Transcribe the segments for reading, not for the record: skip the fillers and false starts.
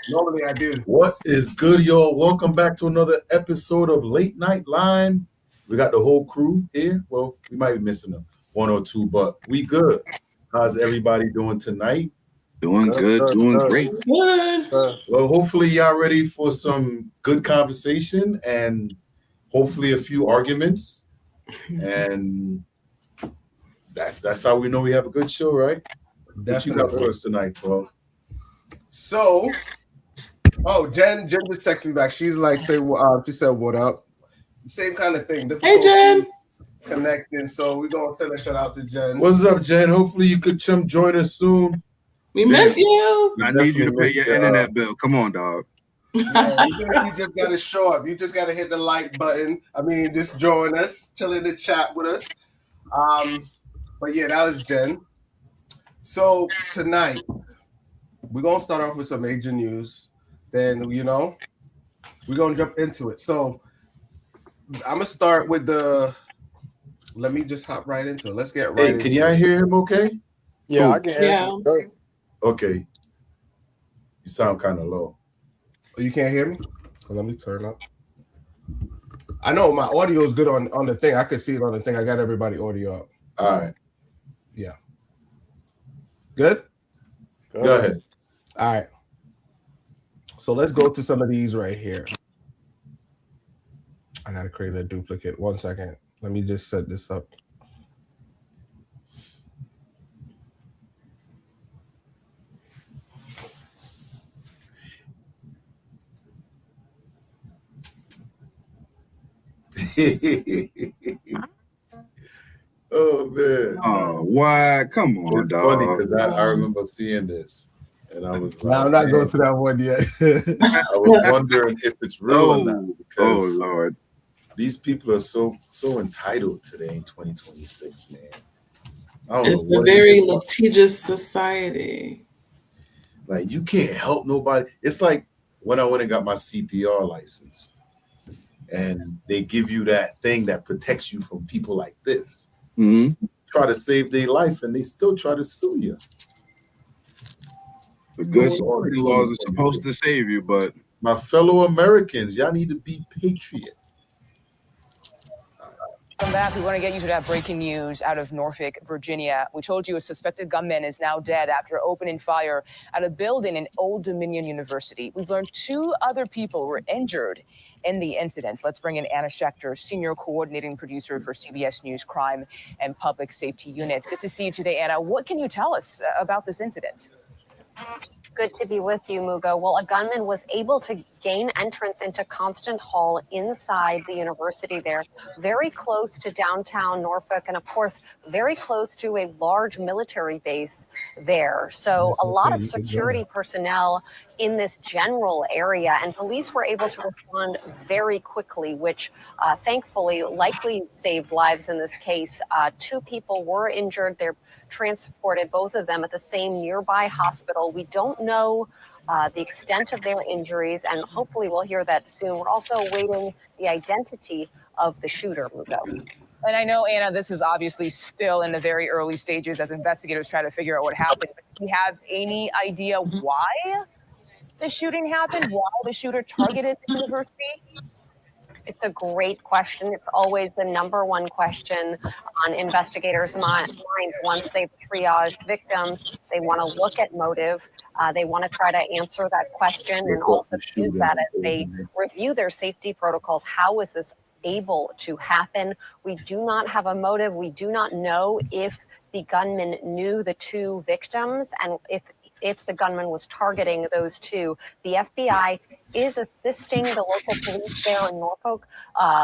Normally I do. What is good, y'all? Welcome back to another episode of Late Night Line. We got the whole crew here. Well, we might be missing one or two, but we good. How's everybody doing tonight? Doing good, doing great. Good. Well, hopefully y'all ready for some good conversation and hopefully a few arguments. And that's how we know we have a good show, right? What you got for us tonight, 12? So, Jen just texted me back. She's like, she said, what up? Same kind of thing. Hey, Jen. Connecting. So we're going to send a shout out to Jen. What's up, Jen? Hopefully you could join us soon. We miss you. I need you to pay your internet bill. Come on, dog. Yeah, you just got to show up. You just got to hit the like button. I mean, just join us, chill in the chat with us. But yeah, that was Jen. So tonight, we're going to start off with some major news. Then, we're going to jump into it. So I'm going to start with let me just hop right into it. Let's get right into it. Can y'all hear him okay? Yeah, I can hear him. Okay. You sound kind of low. Oh, you can't hear me? Well, let me turn up. I know my audio is good on the thing. I could see it on the thing. I got everybody audio up. All right. Yeah. Good? Go ahead. All right. So let's go to some of these right here. I got to create a duplicate. 1 second. Let me just set this up. Oh man! Oh, why? Come on, it's dog. Funny because I remember seeing this, and I was like, I'm not going to that one yet. I was wondering if it's real or not. Because Lord, these people are so entitled today in 2026, man. It's a very litigious society. Like you can't help nobody. It's like when I went and got my CPR license, and they give you that thing that protects you from people like this. Mm-hmm. Try to save their life, and they still try to sue you. The good security laws are supposed to save you, but my fellow Americans, y'all need to be patriots. Come back. We want to get you to that breaking news out of Norfolk, Virginia. We told you a suspected gunman is now dead after opening fire at a building in Old Dominion University. We've learned 2 other people were injured in the incident. Let's bring in Anna Schechter, senior coordinating producer for CBS News Crime and Public Safety Unit. Good to see you today, Anna. What can you tell us about this incident? Good to be with you, Mugo. Well, a gunman was able to gain entrance into Constant Hall inside the university there, very close to downtown Norfolk, and of course, very close to a large military base there. So a lot of security personnel in this general area, and police were able to respond very quickly, which thankfully likely saved lives in this case. 2 people were injured. They're transported, both of them, at the same nearby hospital. We don't know the extent of their injuries, and hopefully we'll hear that soon. We're also awaiting the identity of the shooter, Mugo. And I know, Anna, this is obviously still in the very early stages as investigators try to figure out what happened. But do you have any idea why the shooting happened? Why the shooter targeted the university? It's a great question. It's always the number one question on investigators' minds once they've triaged victims. They want to look at motive. They want to try to answer that question and also use that as they review their safety protocols. How is this able to happen? We do not have a motive. We do not know if the gunman knew the 2 victims and if the gunman was targeting those 2. The FBI is assisting the local police there in Norfolk.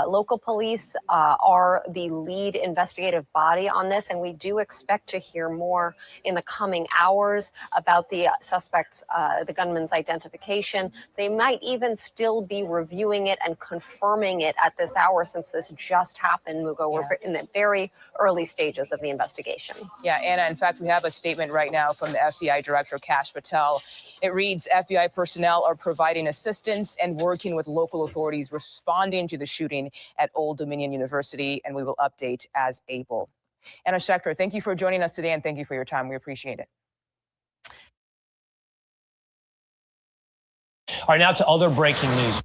Local police are the lead investigative body on this, and we do expect to hear more in the coming hours about the suspect's, the gunman's identification. They might even still be reviewing it and confirming it at this hour, since this just happened, Mugo. We're in the very early stages of the investigation. Yeah, Anna, in fact, we have a statement right now from the FBI Director, Kash Patel. It reads, FBI personnel are providing assistance and working with local authorities responding to the shooting at Old Dominion University, and we will update as able. Anna Schechter, thank you for joining us today, and thank you for your time. We appreciate it. All right, now to other breaking news.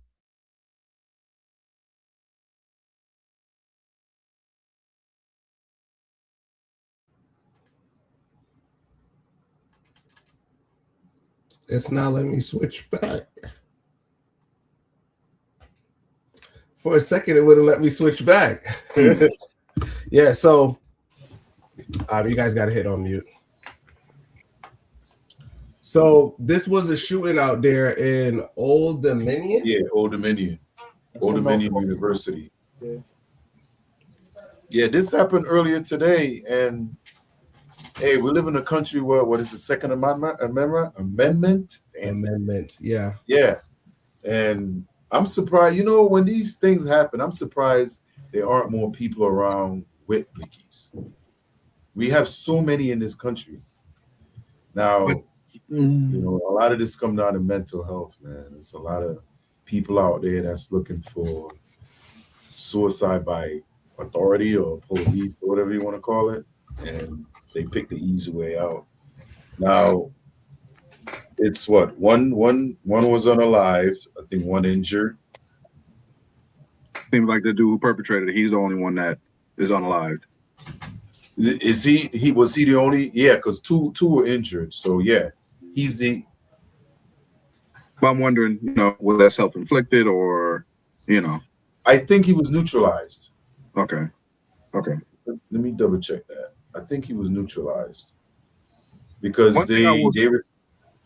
It's not letting me switch back. For a second, it wouldn't let me switch back. Yeah, so you guys got to hit on mute. So this was a shooting out there in Old Dominion? Yeah, Old Dominion. Old Dominion University. Yeah, this happened earlier today, and hey, we live in a country where what is the Second Amendment? Yeah. Yeah, and I'm surprised. You know, when these things happen, I'm surprised there aren't more people around with blickies. We have so many in this country now. You know, a lot of this comes down to mental health, man. There's a lot of people out there that's looking for suicide by authority or police or whatever you want to call it, and they pick the easy way out. Now, it's what one was unalived. I think one injured. Seems like the dude who perpetrated it, he's the only one that is unalived. Is he? Was he the only? Yeah, because two were injured. So yeah, he's the. But I'm wondering, you know, was that self-inflicted or, you know? I think he was neutralized. Okay. Let me double check that. I think he was neutralized because One thing I will say-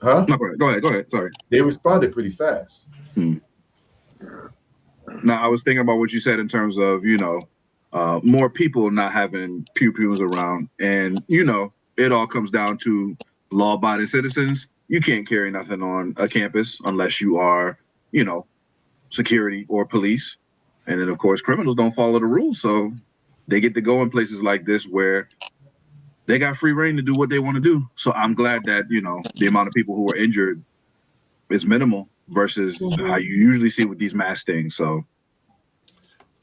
huh? No, go ahead. Sorry. They responded pretty fast. Now, I was thinking about what you said in terms of, you know, more people not having pew-pews around. And, you know, it all comes down to law-abiding citizens. You can't carry nothing on a campus unless you are, you know, security or police. And then, of course, criminals don't follow the rules. So they get to go in places like this where they got free reign to do what they want to do. So I'm glad that, you know, the amount of people who are injured is minimal versus how you usually see with these mass things. So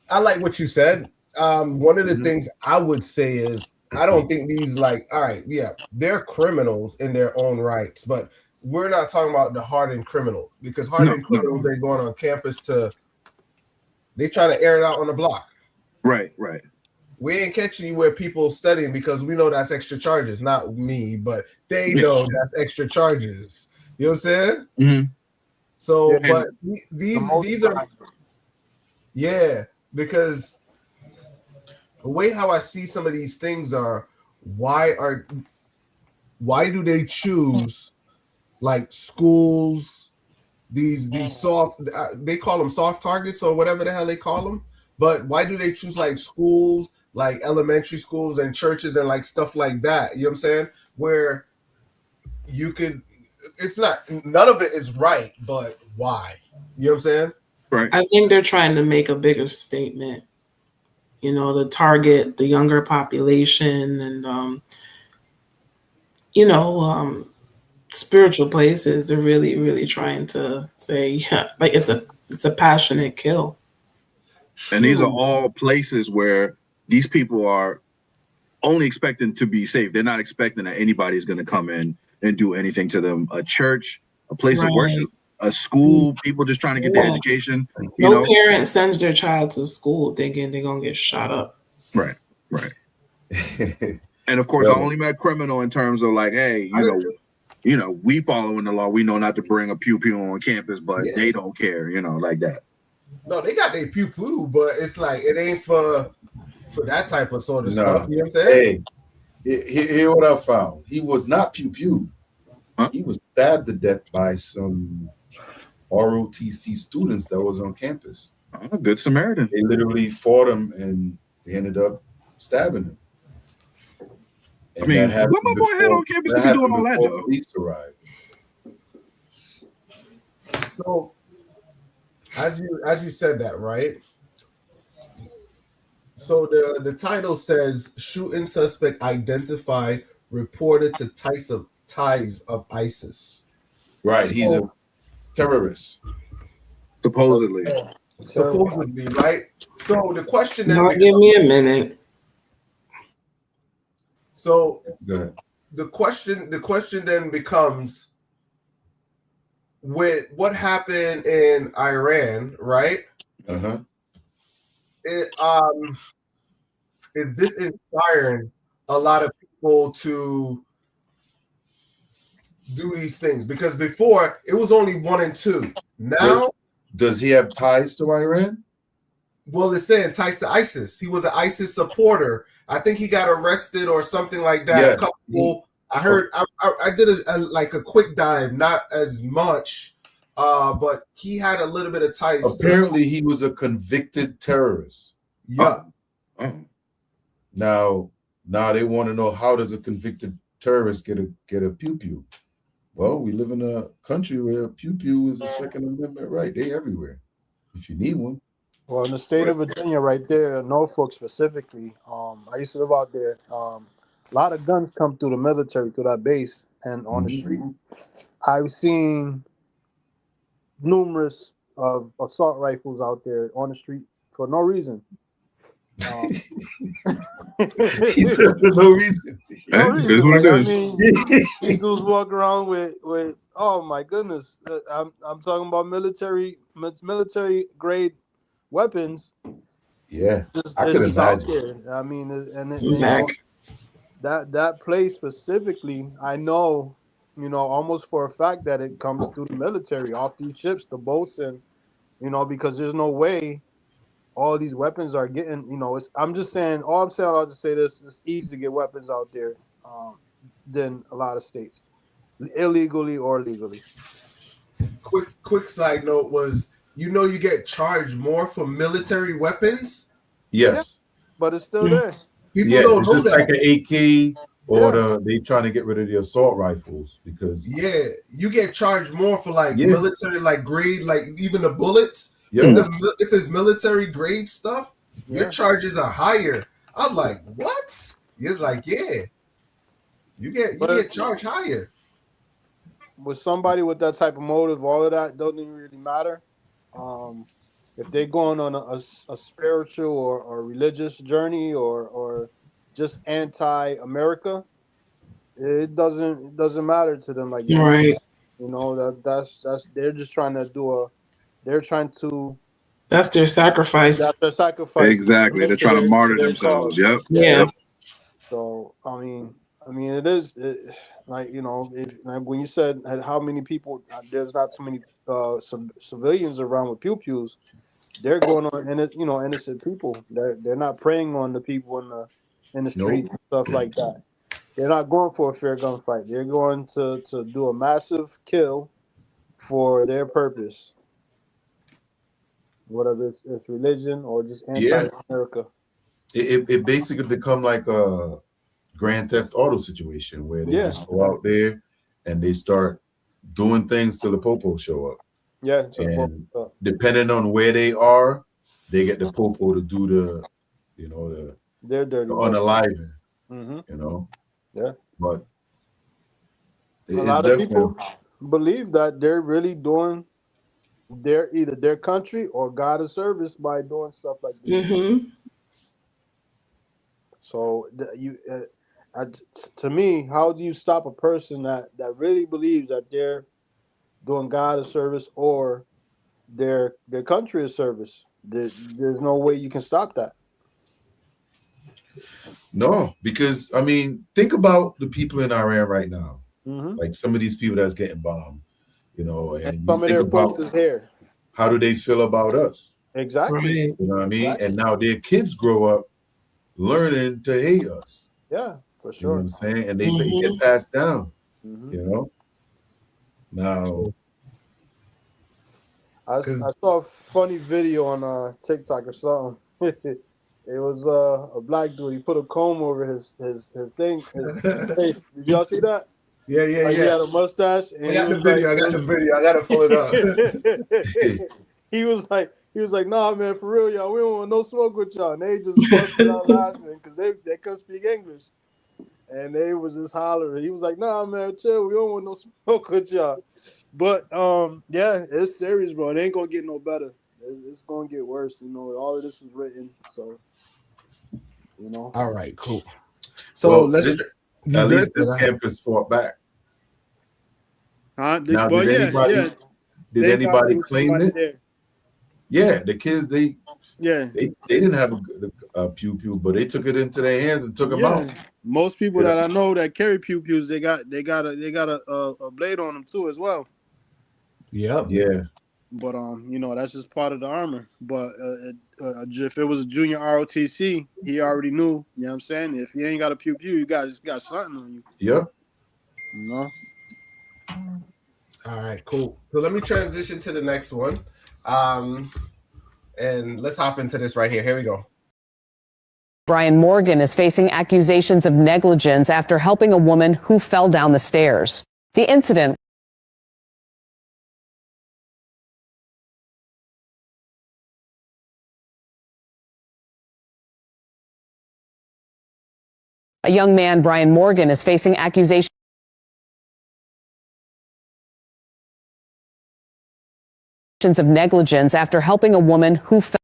I like what you said. One of the things I would say is I don't think these all right, yeah, they're criminals in their own rights, but we're not talking about the hardened criminals because hardened criminals ain't going on campus they try to air it out on the block. Right. We ain't catching you where people studying because we know that's extra charges. Not me, but they know that's extra charges. You know what I'm saying? Mm-hmm. So, but these are because the way how I see some of these things are why do they choose like schools, these soft they call them soft targets or whatever the hell they call them, but why do they choose like schools, like elementary schools and churches and like stuff like that? You know what I'm saying? Where you could, it's not, none of it is right, but why? You know what I'm saying? Right. I think they're trying to make a bigger statement, you know, to target the younger population and, you know, spiritual places. They're really, really trying to say, yeah, like it's a passionate kill. And these are all places where these people are only expecting to be safe. They're not expecting that anybody's going to come in and do anything to them. A church, a place of worship, a school, people just trying to get their education. No parent sends their child to school thinking they're going to get shot up. Right. And of course, I only met criminal in terms of like, hey, you know, we following the law. We know not to bring a pew-pew on campus, but they don't care, you know, like that. No, they got their pew-pew, but it's like, it ain't for that type of sort of stuff. You know what I'm saying? Hey, hear what I found. He was not pew-pew. Huh? He was stabbed to death by some ROTC students that was on campus. Oh, good Samaritan. They literally fought him and they ended up stabbing him. And I mean, what my boy had on campus to be doing all that, though? Police arrived. So, as you said that, right? So the title says shooting suspect identified reported to ties of ISIS. Right, he's a terrorist. Supposedly, right? So the question then give me a minute. So go ahead. the question then becomes, with what happened in Iran, right? Uh-huh. It is this inspiring a lot of people to do these things? Because before it was only 1 and 2. Now, does he have ties to Iran? well, it's saying ties to ISIS. He was an ISIS supporter. I think he got arrested or something like that. Yeah. A couple. I heard. I did a quick dive, not as much, but he had a little bit of ties. Apparently, he was a convicted terrorist. Yeah. Oh. Now they want to know, how does a convicted terrorist get a pew-pew? Well, we live in a country where pew-pew is a Second Amendment right. They everywhere. If you need one. Well, in the state of Virginia, right there, Norfolk specifically, I used to live out there. A lot of guns come through the military, through that base, and on the street. I've seen numerous of assault rifles out there on the street for no reason. He said for no reason. Hey, that's what it I is. mean, these dudes walk around with oh my goodness, I'm talking about military grade weapons. Yeah, Just, I it's could just out imagine. there. I mean, you know, that place specifically, I know, almost for a fact that it comes through the military off these ships, the boats, and because there's no way all these weapons are getting. I'm just saying. I'll just say this: it's easy to get weapons out there than a lot of states, illegally or legally. Quick side note was, you get charged more for military weapons. Yes, but it's still there. People don't it's know just that. like an AK, or they trying to get rid of the assault rifles because you get charged more for military grade, even the bullets. Yeah. If it's military grade stuff, your charges are higher. I'm like, what? It's like, you get charged higher. With somebody with that type of motive, all of that doesn't even really matter. If they're going on a spiritual or religious journey or just anti-America, it doesn't matter to them. Right. That's they're just trying to That's their sacrifice. That's their sacrifice. Exactly. They're trying to martyr themselves. Yep. Yeah. Yep. So I mean, when you said how many people, there's not too many civilians around with pew-pews. They're going on, and innocent people. They're not preying on the people in the street and stuff like that. They're not going for a fair gunfight. They're going to do a massive kill for their purpose, whatever it's religion or just anti-America. It basically become like a Grand Theft Auto situation where they just go out there and they start doing things till the popo show up. Yeah, and depending on where they are, they get the popo to do their dirty unaliving. Yeah, but a lot of people believe that they're really doing either their country or God a service by doing stuff like this. Mm-hmm. So to me, how do you stop a person that really believes that they're doing God a service or their country a service? There's no way you can stop that. No, because think about the people in Iran right now. Mm-hmm. Like some of these people that's getting bombed, and some of their folks is here. How do they feel about us? Exactly. Right. You know what I mean? And now their kids grow up learning to hate us. Yeah, for sure. You know what I'm saying? And they get passed down. Mm-hmm. Now I saw a funny video on TikTok or something. It was a black dude. He put a comb over his thing. His face. Did y'all see that? Yeah. He had a mustache. And I got the video. I gotta pull it up. He was like, nah, man, for real, y'all. We don't want no smoke with y'all. And they just busted out laughing because they couldn't speak English. And they was just hollering. He was like, nah, man, chill. We don't want no smoke with y'all. But it's serious, bro. It ain't gonna get no better. It's gonna get worse. All of this was written, so All right, cool. So at least this campus fought back. Huh? Now, did anybody? Did They anybody probably claim somebody it? there. Yeah, the kids they Yeah. didn't have a pew pew, but they took it into their hands and took them out. Most people Yeah. that I know that carry pew pews, they got a blade on them too as well. Yep. Yeah. But you know, that's just part of the armor. But if it was a junior ROTC, he already knew. You know what I'm saying? If you ain't got a pew pew, you got something on you. Yep. You know. All right, cool. So let me transition to the next one. And let's hop into this right here. Here we go. Brian Morgan is facing accusations of negligence after helping a woman who fell down the stairs. The incident A young man, Brian Morgan, is facing accusations of negligence after helping a woman who fell.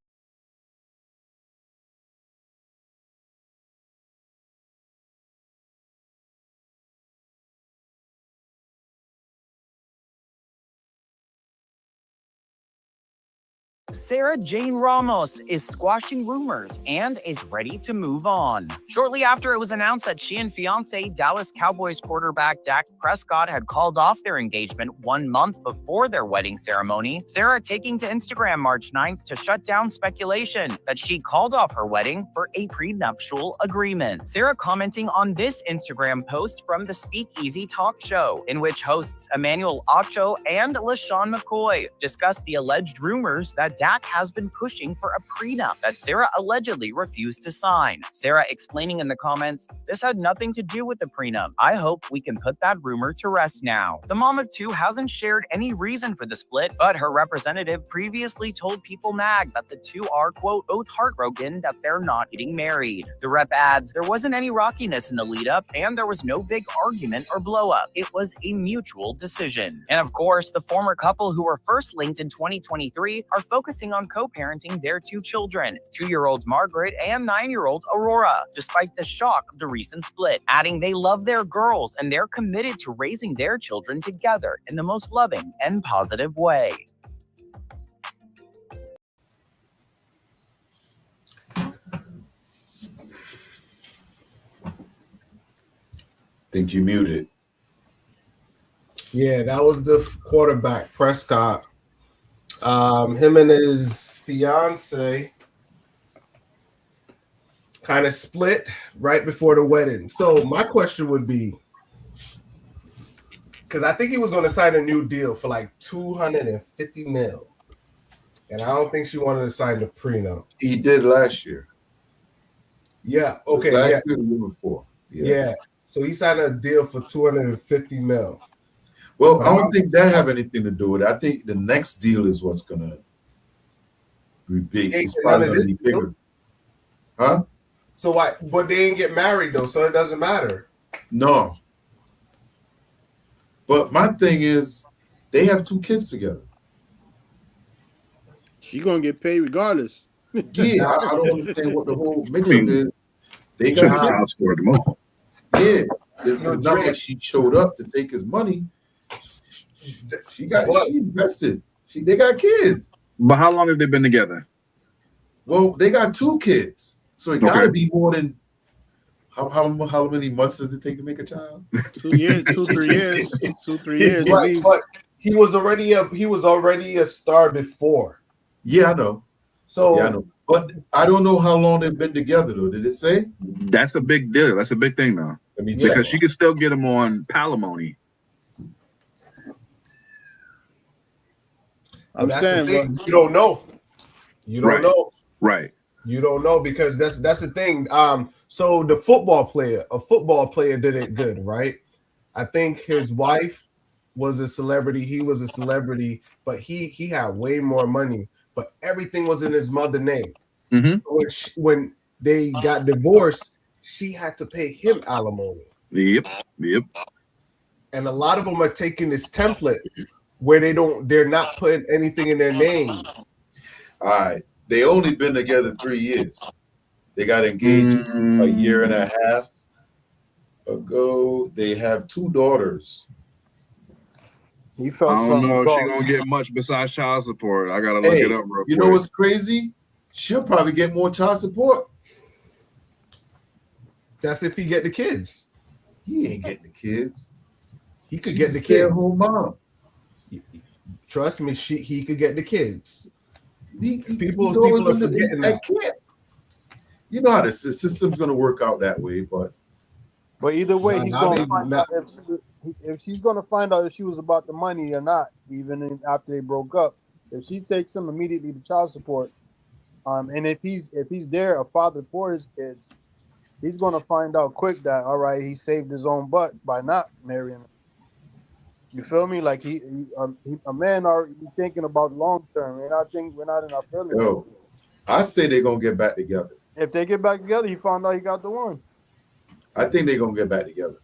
Sarah Jane Ramos is squashing rumors and is ready to move on. Shortly after it was announced that she and fiance Dallas Cowboys quarterback Dak Prescott had called off their engagement 1 month before their wedding ceremony, Sarah taking to Instagram March 9th to shut down speculation that she called off her wedding for a prenuptial agreement. Sarah commenting on this Instagram post from the Speakeasy talk show, in which hosts Emmanuel Acho and LaShawn McCoy discussed the alleged rumors that Dak has been pushing for a prenup that Sarah allegedly refused to sign. Sarah explaining in the comments, "This had nothing to do with the prenup. I hope we can put that rumor to rest now." The mom of two hasn't shared any reason for the split, but her representative previously told People Mag that the two are, quote, both heartbroken that they're not getting married. The rep adds, "There wasn't any rockiness in the lead up, and there was no big argument or blow up. It was a mutual decision." And of course, the former couple who were first linked in 2023 are focusing on co-parenting their two children, 2-year-old Margaret and 9-year-old Aurora, despite the shock of the recent split, adding they love their girls and they're committed to raising their children together in the most loving and positive way. Think you muted. Yeah, that was the quarterback, Prescott. Him and his fiance kind of split right before the wedding. So my question would be, because I think he was going to sign a new deal for like $250 million, and I don't think she wanted to sign the prenup. He did last year. Yeah. Okay. Last Yeah. year, the year before. Yeah. So he signed a deal for $250 million. Well, I don't think that have anything to do with it. I think the next deal is what's gonna be big. It's probably gonna be bigger. Huh? So why? But they didn't get married though, so it doesn't matter. No. But my thing is, they have 2 kids together. She gonna get paid regardless. Yeah, I don't understand what the whole mix-up is. They got kids for the moment. Yeah, it's not like she showed up to take his money. She invested. They got kids. But how long have they been together? Well, they got 2 kids, so it got to be more than how many months does it take to make a child? 2 years, 2-3 years, 2-3 years. But he was already a star before. Yeah, I know. So yeah, I know. But I don't know how long they've been together though. Did it say? That's a big deal. That's a big thing now. Because she could still get him on palimony. I'm saying, you don't know. You don't know. Right. You don't know because that's the thing. So a football player did it good, right? I think his wife was a celebrity. He was a celebrity, but he had way more money. But everything was in his mother's name. Mm-hmm. When they got divorced, she had to pay him alimony. Yep. And a lot of them are taking this template where they're not putting anything in their names. All right. They only been together 3 years. They got engaged a year and a half ago. They have 2 daughters. He felt I don't something know if was she's off. gonna get much besides child support. I gotta look Hey, it up real quick. you know what's crazy? She'll probably get more child support. That's if he get the kids. He ain't getting the kids. He could She's get a the kids. stay-at-home mom. Trust me, he could get the kids. People He's always are gonna- forgetting I that. can't. You know how the system's going to work out that way, but either way, Nah, he's nah, going they- to find out if she's going to find out if she was about the money or not, even after they broke up. If she takes him immediately to child support, and if he's there, a father for his kids, he's going to find out quick that all right, he saved his own butt by not marrying her. You feel me? Like a man already thinking about long term. We're not in our feelings. yo, I say they're going to get back together. If they get back together, he found out he got the one. I think they're going to get back together.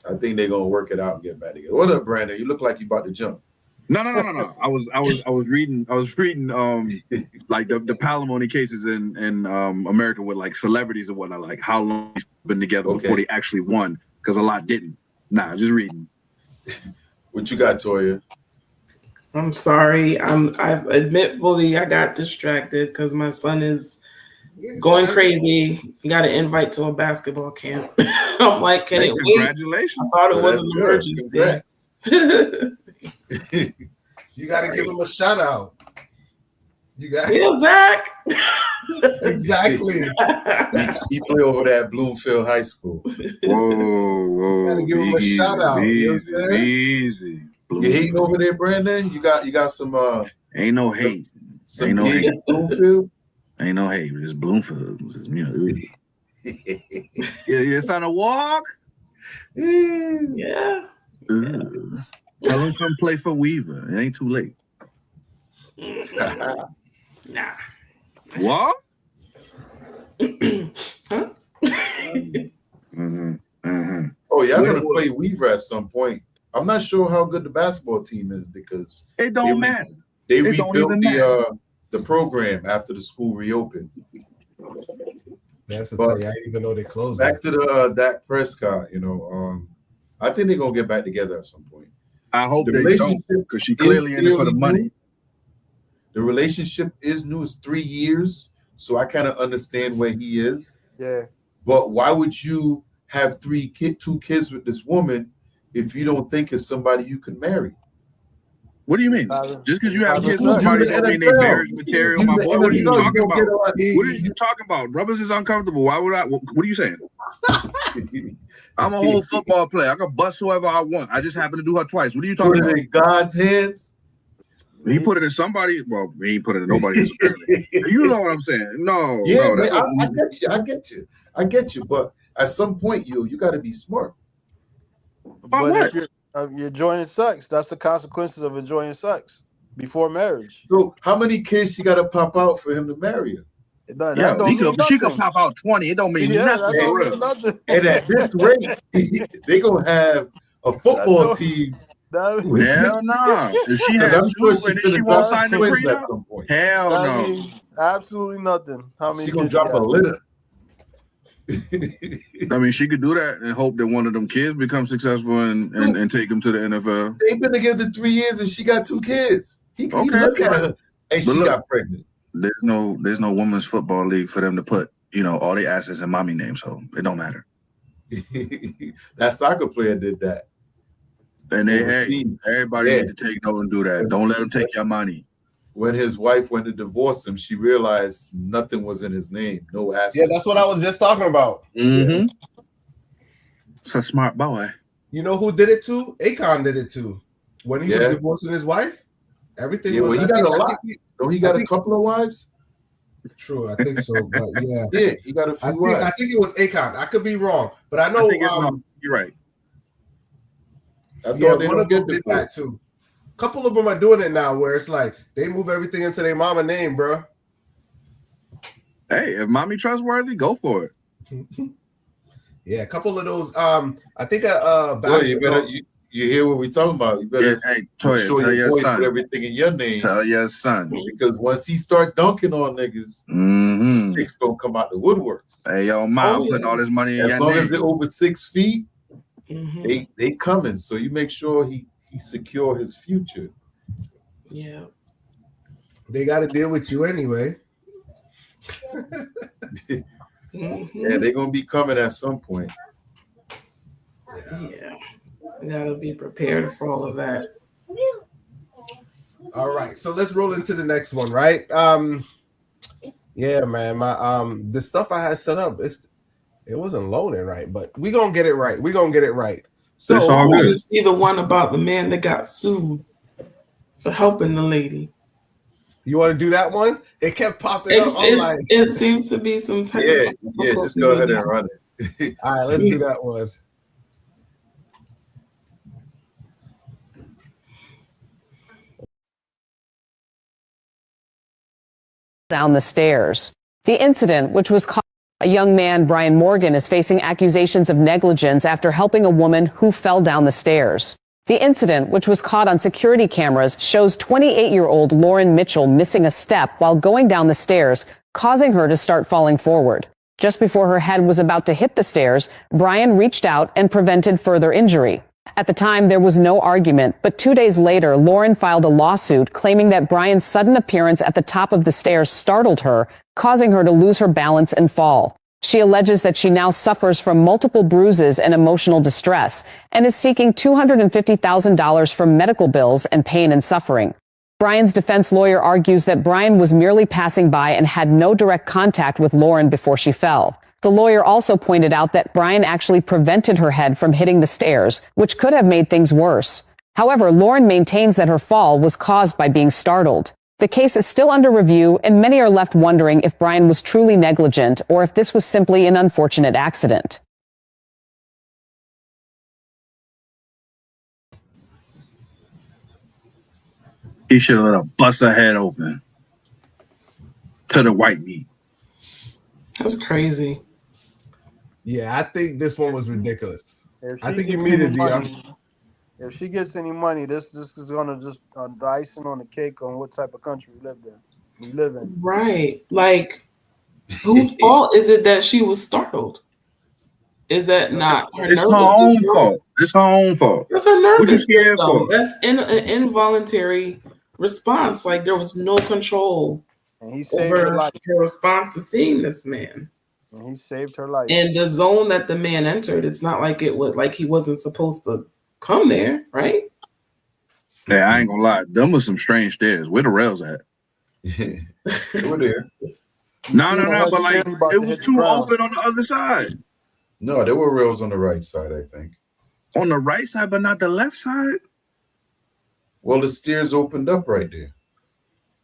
I think they're going to work it out and get back together. What up, Brandon? You look like you about to jump. No. I was reading like the palimony cases in America with like celebrities and whatnot, like how long they've been together before they actually won, because a lot didn't. Nah, just reading. What you got, Toya? I'm sorry. I got distracted because my son is going crazy. He got an invite to a basketball camp. I'm like, can it wait? Congratulations. I thought it was an emergency. You got to give him a shout out. You got Dak. Exactly. He play over there at Bloomfield High School. Whoa. Gotta give him a shout out. Easy. You hating over there, Brandon? You got some ain't no hate. Some ain't no hate. Bloomfield? Ain't no hate. It's Bloomfield. You're trying to walk? Yeah. Tell him come play for Weaver. It ain't too late. Nah. What? Huh? Oh, y'all gonna play Weaver at some point. I'm not sure how good the basketball team is because it don't matter. They It don't rebuilt even matter. the program after the school reopened. That's the thing. I didn't even know they closed. Back to the Dak Prescott, I think they're gonna get back together at some point. I hope they don't, because she clearly in it for the money. The relationship is new. It's 3 years, so I kind of understand where he is. Yeah. But why would you have two kids with this woman if you don't think it's somebody you can marry? What do you mean? Just because you have kids with somebody don't mean they marriage material, my boy. What are you talking about? What are you talking about? Rubbers is uncomfortable. Why would I? What are you saying? I'm a whole football player. I can bust whoever I want. I just happen to do her twice. What are you talking about? Put it in God's hands. He put it in somebody. Well, he ain't put it in nobody's. You know what I'm saying? No. Yeah, no, I get you. But at some point, you got to be smart. About what? If you're enjoying sex, that's the consequences of enjoying sex before marriage. So how many kids she got to pop out for him to marry her? She could pop out 20. It don't mean nothing. Don't mean nothing. And at this rate, they gonna have a football team. Hell no. If she has two and then she won't sign the prenup, hell no. Absolutely nothing. How many? She gonna drop a litter. I mean, she could do that and hope that one of them kids becomes successful and take them to the NFL. They've been together 3 years and she got 2 kids. He look at her and she got pregnant. There's no women's football league for them to put, all their assets in mommy names, so it don't matter. That soccer player did that. And everybody need to take note and do that. Don't let them take your money. When his wife went to divorce him, she realized nothing was in his name, no assets. Yeah, that's what I was just talking about. Mm-hmm. It's a smart boy. You know who did it too? Akon did it too. When he was divorcing his wife, everything was. Well, he got a lot. He got a couple of wives. True, I think so. But yeah, he got a few wives. I think it was Akon. I could be wrong, but I know you're right. I thought they one of them did that too. A couple of them are doing it now, where it's like they move everything into their mama name, bro. Hey, if mommy trustworthy, go for it. Yeah, a couple of those. I think you hear what we talking about. You better Toya, tell your son. Put everything in your name. Tell your son. Because once he start dunking on niggas, chicks gonna come out the woodworks. Hey, yo, mom, putting all this money in your name. As long as they're over 6 feet, They coming, so you make sure he secure his future. Yeah. They got to deal with you anyway. Yeah, they're gonna be coming at some point. Yeah. You gotta be prepared for all of that. All right, so let's roll into the next one, right? Yeah, man, my the stuff I had set up, it wasn't loading right, but we gonna get it right. We gonna get it right. So It's I all want good. to see the one about the man that got sued for helping the lady. You want to do that one? It kept popping up. I'm like, It seems to be some technical Yeah, just go ahead and run it. all right, let's do that one. Down the stairs. The incident, which was caught, a young man, Brian Morgan, is facing accusations of negligence after helping a woman who fell down the stairs. The incident, which was caught on security cameras, shows 28-year-old Lauren Mitchell missing a step while going down the stairs, causing her to start falling forward. Just before her head was about to hit the stairs, Brian reached out and prevented further injury. At the time, there was no argument, but 2 days later, Lauren filed a lawsuit claiming that Brian's sudden appearance at the top of the stairs startled her, causing her to lose her balance and fall. She alleges that she now suffers from multiple bruises and emotional distress and is seeking $250,000 from medical bills and pain and suffering. Brian's defense lawyer argues that Brian was merely passing by and had no direct contact with Lauren before she fell. The lawyer also pointed out that Brian actually prevented her head from hitting the stairs, which could have made things worse. However, Lauren maintains that her fall was caused by being startled. The case is still under review, and many are left wondering if Brian was truly negligent or if this was simply an unfortunate accident. He should have let her bust her head open to the white meat. That's crazy. Yeah, I think this one was ridiculous. I think you gets mean it, any Dion. money- If she gets any money, this is gonna just the icing on the cake on what type of country we live in. Right. Like, whose fault is it that she was startled? Is that not her It's her nervous own system? fault. It's her own fault. That's her What you nervous scared system. for? That's an involuntary response. Like, there was no control And he saved her over life. her response to seeing this man. And he saved her life. And the zone that the man entered, it's not like it was like he wasn't supposed to come there, right? Hey, I ain't gonna lie. Them was some strange stairs. Where the rails at? They were there. No. But like, About it to was hit the too ground. open on the other side. No, there were rails on the right side, I think. On the right side, but not the left side. Well, the stairs opened up right there.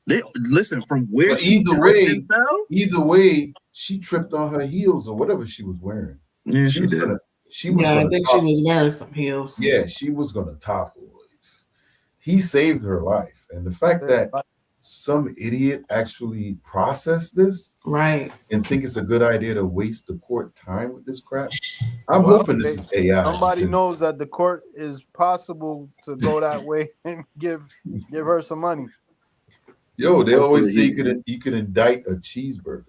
They listen from where But she either tripped way, and fell. Either way, she tripped on her heels or whatever she was wearing. Yeah, she was did. She was Yeah, I gonna think she topple. was wearing some heels. Yeah, she was gonna topple. He saved her life, and the fact that some idiot actually processed this, right, and think it's a good idea to waste the court time with this crap. I'm hoping this is AI. Somebody because- knows that the court is possible to go that way and give her some money. Yo, they always say you could indict a cheeseburger.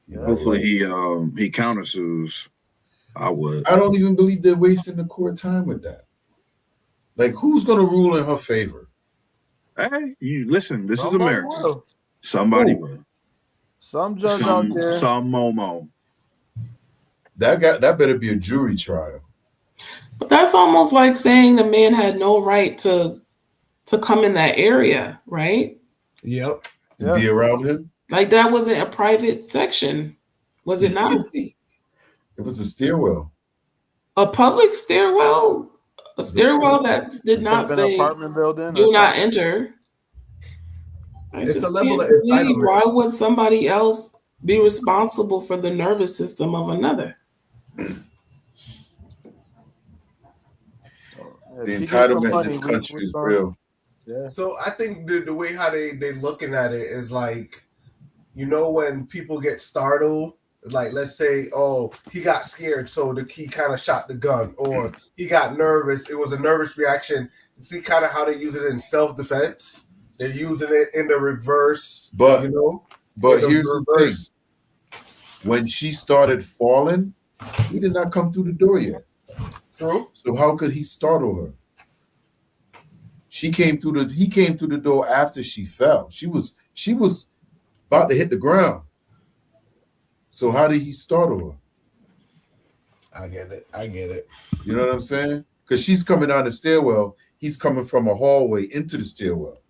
You know, Hopefully like- he countersues. I would. I don't even believe they're wasting the court time with that. Like, who's gonna rule in her favor? Hey, you listen. This is Somebody America. will. Somebody Who? will. Some judge out there. Some Momo. That better be a jury trial. but that's almost like saying the man had no right to come in that area, right? Yep. To be around him. Like that wasn't a private section, was it not? It was a stairwell. A public stairwell, a stairwell that did not An say apartment building. do or not something. enter. I It's just a level can't of believe, entitlement. why would somebody else be responsible for the nervous system of another? If The she gets some entitlement in money, this we country is gonna- real. Yeah. So I think the way how they looking at it is like, you know, when people get startled, like let's say, oh, he got scared, so he kind of shot the gun, or he got nervous. It was a nervous reaction. You see kind of how they use it in self-defense. They're using it in the reverse, But you know. But in the here's the reverse. thing. When she started falling, he did not come through the door yet. True. So how could he startle her? He came through the door after she fell. She was about to hit the ground. So how did he startle her? I get it. You know what I'm saying? Because she's coming down the stairwell. He's coming from a hallway into the stairwell.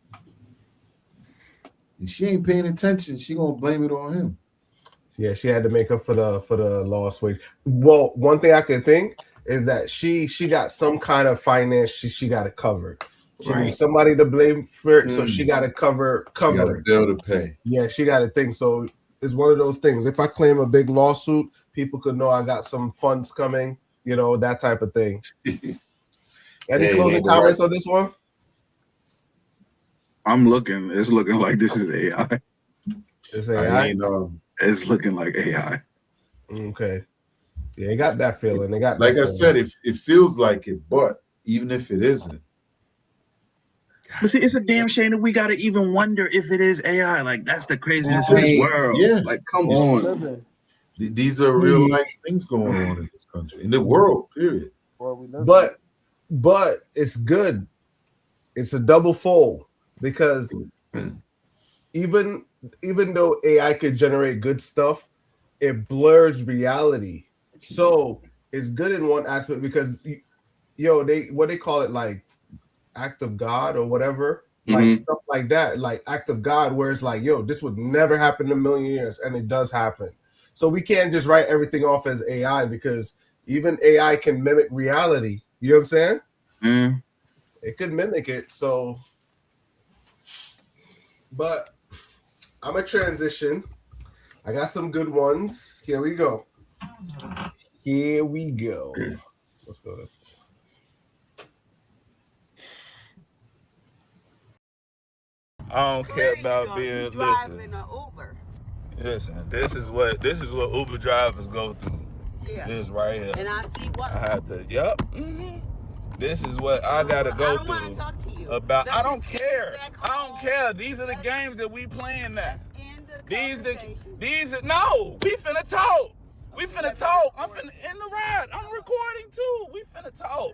And she ain't paying attention. She gonna blame it on him. Yeah, she had to make up for the lost weight. Well, one thing I can think is that she got some kind of finance. She got it covered. She needs somebody to blame for it, so she got to cover. She got a bill to pay. Yeah, she got to think. So it's one of those things. If I claim a big lawsuit, people could know I got some funds coming. You know, that type of thing. Any closing comments on this one? I'm looking. It's looking like this is AI. It's AI. It's looking like AI. Okay. Yeah, it got that feeling. It got like I said, it feels like it, but even if it isn't. But see, it's a damn shame that we gotta even wonder if it is AI. Like that's the craziness of this world. Yeah. Like, come on. These are real life things going on in this country, in the world, period. But it's good. It's a double fold because even though AI could generate good stuff, it blurs reality. So it's good in one aspect because they call it like act of God or whatever, like stuff like that, like act of God, where it's like, this would never happen in a million years, and it does happen. So we can't just write everything off as AI because even AI can mimic reality. You know what I'm saying? It could mimic it. So, but I'm a transition. I got some good ones. Here we go. Let's go. I don't care about being listen. This is what Uber drivers go through. Yeah. This right here. And I see what I have to. Yep. This is what I gotta go through. I don't want to talk to you about. I don't care. I don't care. These are the games that we playing now. These no. We finna talk. We finna talk. I'm finna in the ride. I'm recording too. We finna talk.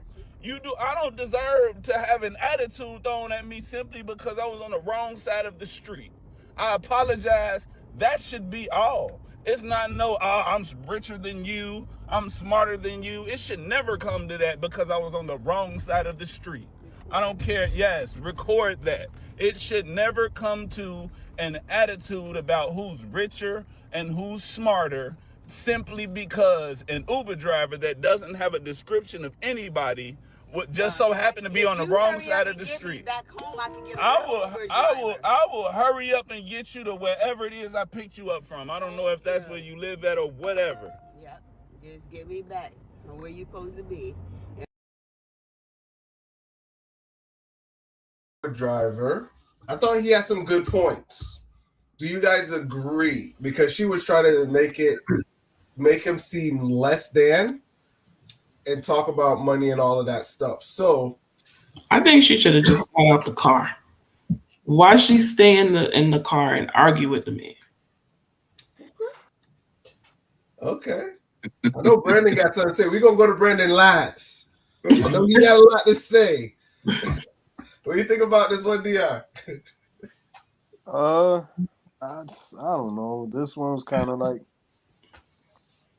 I don't deserve to have an attitude thrown at me simply because I was on the wrong side of the street. I apologize. That should be all. It's not I'm richer than you. I'm smarter than you. It should never come to that because I was on the wrong side of the street. I don't care. Yes, record that. It should never come to an attitude about who's richer and who's smarter simply because an Uber driver that doesn't have a description of anybody would just so happen to be on the wrong side of the street. I will hurry up and get you to wherever it is I picked you up from. I don't know if that's where you live at or whatever. Yep. Just get me back from where you're supposed to be. Driver. I thought he had some good points. Do you guys agree? Because she was trying to make him seem less than and talk about money and all of that stuff. So I think she should have just got out the car. Why she stay in the car and argue with the man? Okay. I know Brandon got something to say. We're gonna go to Brandon last. I know he got a lot to say. What do you think about this one, DR? I don't know. This one's kind of like,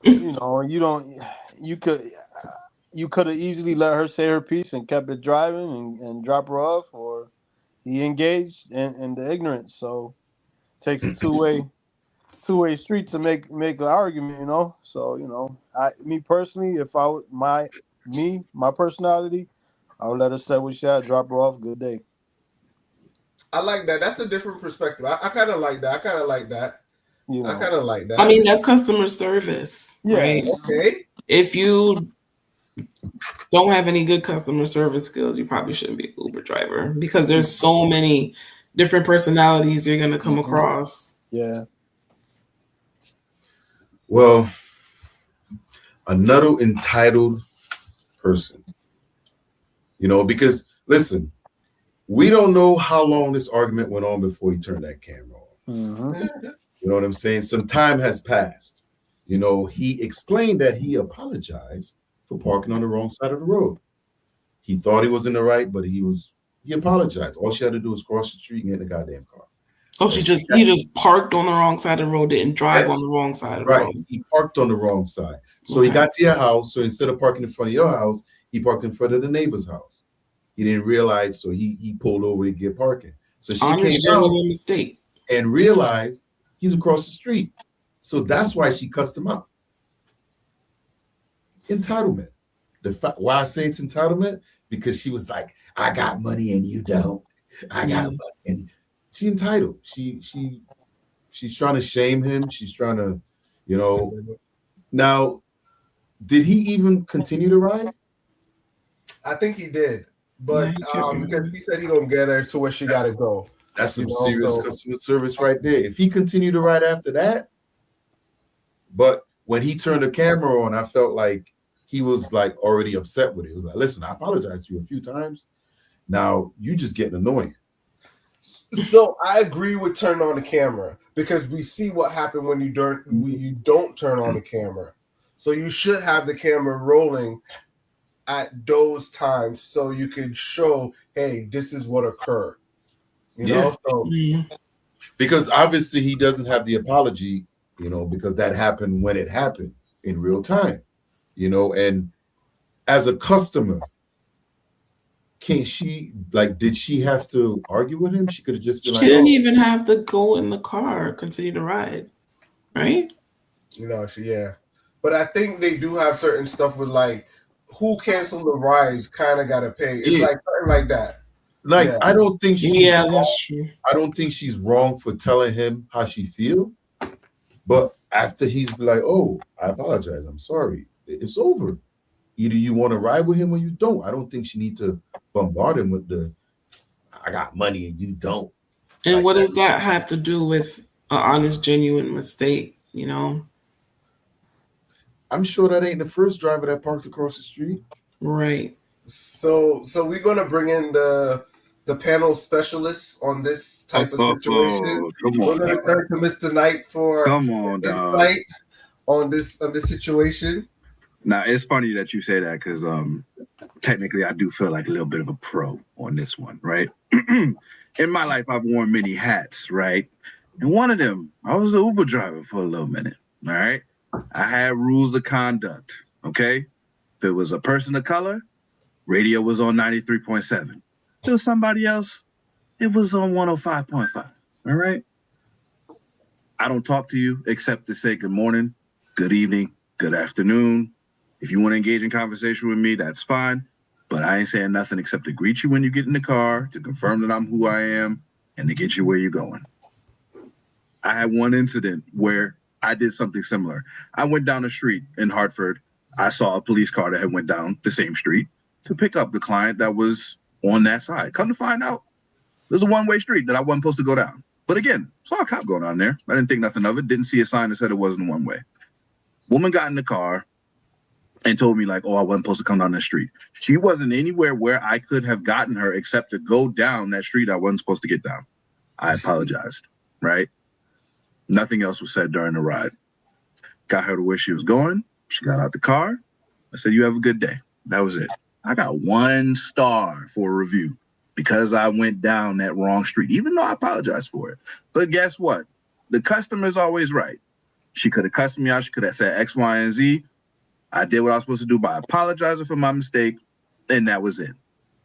you could have easily let her say her piece and kept it driving and drop her off, or he engaged in the ignorance. So it takes a two-way street to make an argument, So, me personally, if I would my personality, I would let her say what she had, drop her off, good day. I like that. That's a different perspective. I kind of like that. I kind of like that. I mean, that's customer service, right? Okay. If you don't have any good customer service skills, you probably shouldn't be an Uber driver because there's so many different personalities you're going to come across. Yeah. Well, another entitled person, because listen, we don't know how long this argument went on before he turned that camera on. Mm-hmm. You know what I'm saying? Some time has passed. He explained that he apologized for parking on the wrong side of the road. He thought he was in the right, but he apologized. All she had to do was cross the street and get in the goddamn car. Oh, he just parked on the wrong side of the road, didn't drive on the wrong side of the road. He parked on the wrong side. So he got to your house. So instead of parking in front of your house, he parked in front of the neighbor's house. He didn't realize, so he pulled over to get parking. So she came out mistake and realized he's across the street. So that's why she cussed him out. Entitlement. Why I say it's entitlement? Because she was like, I got money and you don't. I got money. And she entitled. She's trying to shame him. She's trying to, Now, did he even continue to ride? I think he did. But because he said he gonna get her to where she gotta go. That's some serious customer service right there. If he continued to ride after that, but when he turned the camera on, I felt like he was like already upset with it. He was like, listen, I apologized to you a few times. Now you just getting annoying. So I agree with turn on the camera because we see what happened when you don't turn on the camera. So you should have the camera rolling at those times so you can show, hey, this is what occurred. Because obviously he doesn't have the apology, because that happened when it happened in real time, and as a customer, did she have to argue with him? She could have just been she didn't even have to go in the car, continue to ride, right? But I think they do have certain stuff with like who canceled the rides kind of got to pay. It's like something like that. I don't think that's true. I don't think she's wrong for telling him how she feel, but after he's like, "Oh, I apologize. I'm sorry. It's over. Either you want to ride with him or you don't." I don't think she need to bombard him with the "I got money and you don't." And what does that have to do with an honest, genuine mistake? I'm sure that ain't the first driver that parked across the street. Right. So we're gonna bring in the panel specialists on this type of situation. We're gonna turn to Mr. Knight for insight on this situation. Now it's funny that you say that because technically I do feel like a little bit of a pro on this one, right? In my life, I've worn many hats, right? And one of them, I was an Uber driver for a little minute, all right? I had rules of conduct, okay? If it was a person of color, radio was on 93.7. If it was somebody else, it was on 105.5, all right? I don't talk to you except to say good morning, good evening, good afternoon. If you want to engage in conversation with me, that's fine. But I ain't saying nothing except to greet you when you get in the car, to confirm that I'm who I am, and to get you where you're going. I had one incident where I did something similar. I went down the street in Hartford. I saw a police car that had went down the same street to pick up the client that was on that side. Come to find out, there's a one-way street that I wasn't supposed to go down. But again, saw a cop going down there. I didn't think nothing of it. Didn't see a sign that said it wasn't one way. Woman got in the car and told me like, oh, I wasn't supposed to come down that street. She wasn't anywhere where I could have gotten her except to go down that street I wasn't supposed to get down. I apologized, right? Nothing else was said during the ride. Got her to where she was going. She got out the car. I said, you have a good day. That was it. I got 1 star for a review because I went down that wrong street, even though I apologized for it. But guess what? The customer's always right. She could have cussed me out. She could have said X, Y, and Z. I did what I was supposed to do by apologizing for my mistake, and that was it.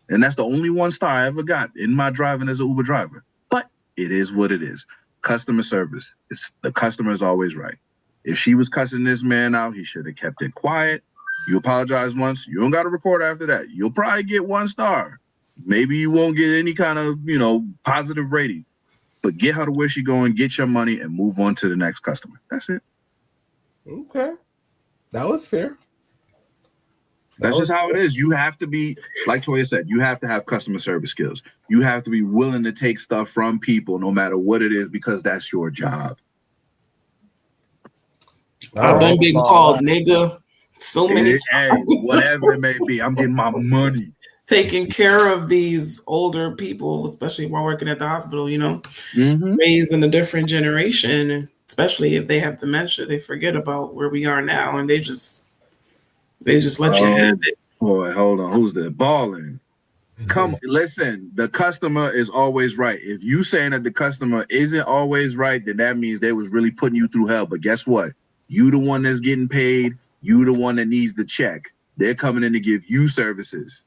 And that's the only 1 star I ever got in my driving as an Uber driver. But it is what it is. Customer service. The customer is always right. If she was cussing this man out, he should have kept it quiet. You apologize once. You don't got to record after that. You'll probably get 1 star. Maybe you won't get any kind of, positive rating. But get her to where she's going, get your money, and move on to the next customer. That's it. Okay. That was fair. That's just how it is. You have to be, like Toya said, you have to have customer service skills. You have to be willing to take stuff from people no matter what it is because that's your job. I've been being called nigga so many times. Whatever it may be, I'm getting my money. Taking care of these older people, especially while working at the hospital, raised in a different generation, especially if they have dementia, they forget about where we are now and they just They just let you have it. Boy, hold on. Who's that? Balling. Come, listen. The customer is always right. If you saying that the customer isn't always right, then that means they was really putting you through hell. But guess what? You the one that's getting paid. You the one that needs the check. They're coming in to give you services.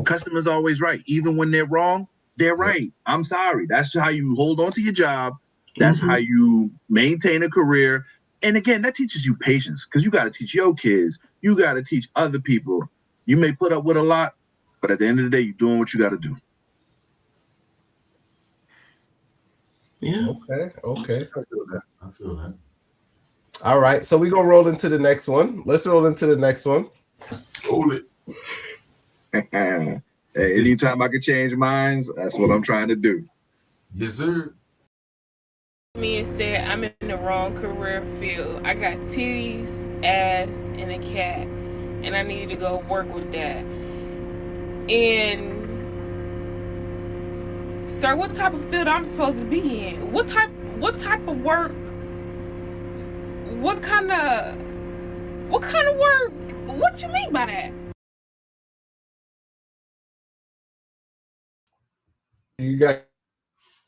Customer's always right. Even when they're wrong, they're right. I'm sorry. That's how you hold on to your job. That's how you maintain a career. And again, that teaches you patience because you got to teach your kids. You got to teach other people. You may put up with a lot, but at the end of the day, you're doing what you got to do. Yeah. Okay. I feel that. All right. So we're going to roll into the next one. Let's roll into the next one. Roll it. Hey, anytime I can change minds, that's what I'm trying to do. Yes, sir. Me and said I'm in the wrong career field. I got titties, ass, and a cat, and I need to go work with that. And sir, what type of field I'm supposed to be in? What type of work? What kind of work? What you mean by that? You guys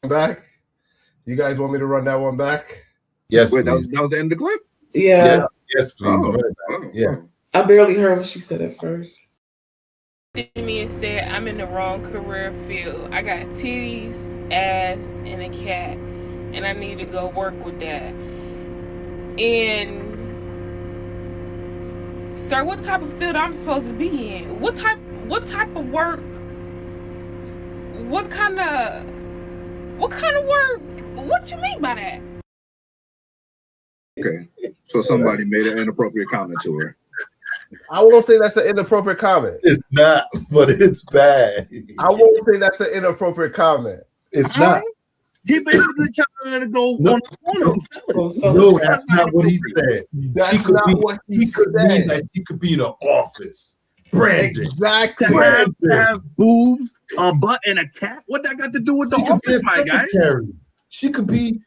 back? You guys want me to run that one back? Yes. Wait, that was the end of the clip? Yeah. Yes, please. Yeah. I barely heard what she said at first. Me and said I'm in the wrong career field. I got titties, ass, and a cat, and I need to go work with that. And sir, what type of field I'm supposed to be in? What type of work? What kind of work? What you mean by that? Okay. So somebody made an inappropriate comment to her. I won't say that's an inappropriate comment. It's not, but it's bad. I won't say that's an inappropriate comment. It's not. He basically telling her to go on the corner and sell it. No, that's not what he said. That's not what he could mean said. that she could be in the office. Brandon. Exactly. To have boobs, a butt, and a cat? What that got to do with the office, my guy? She could be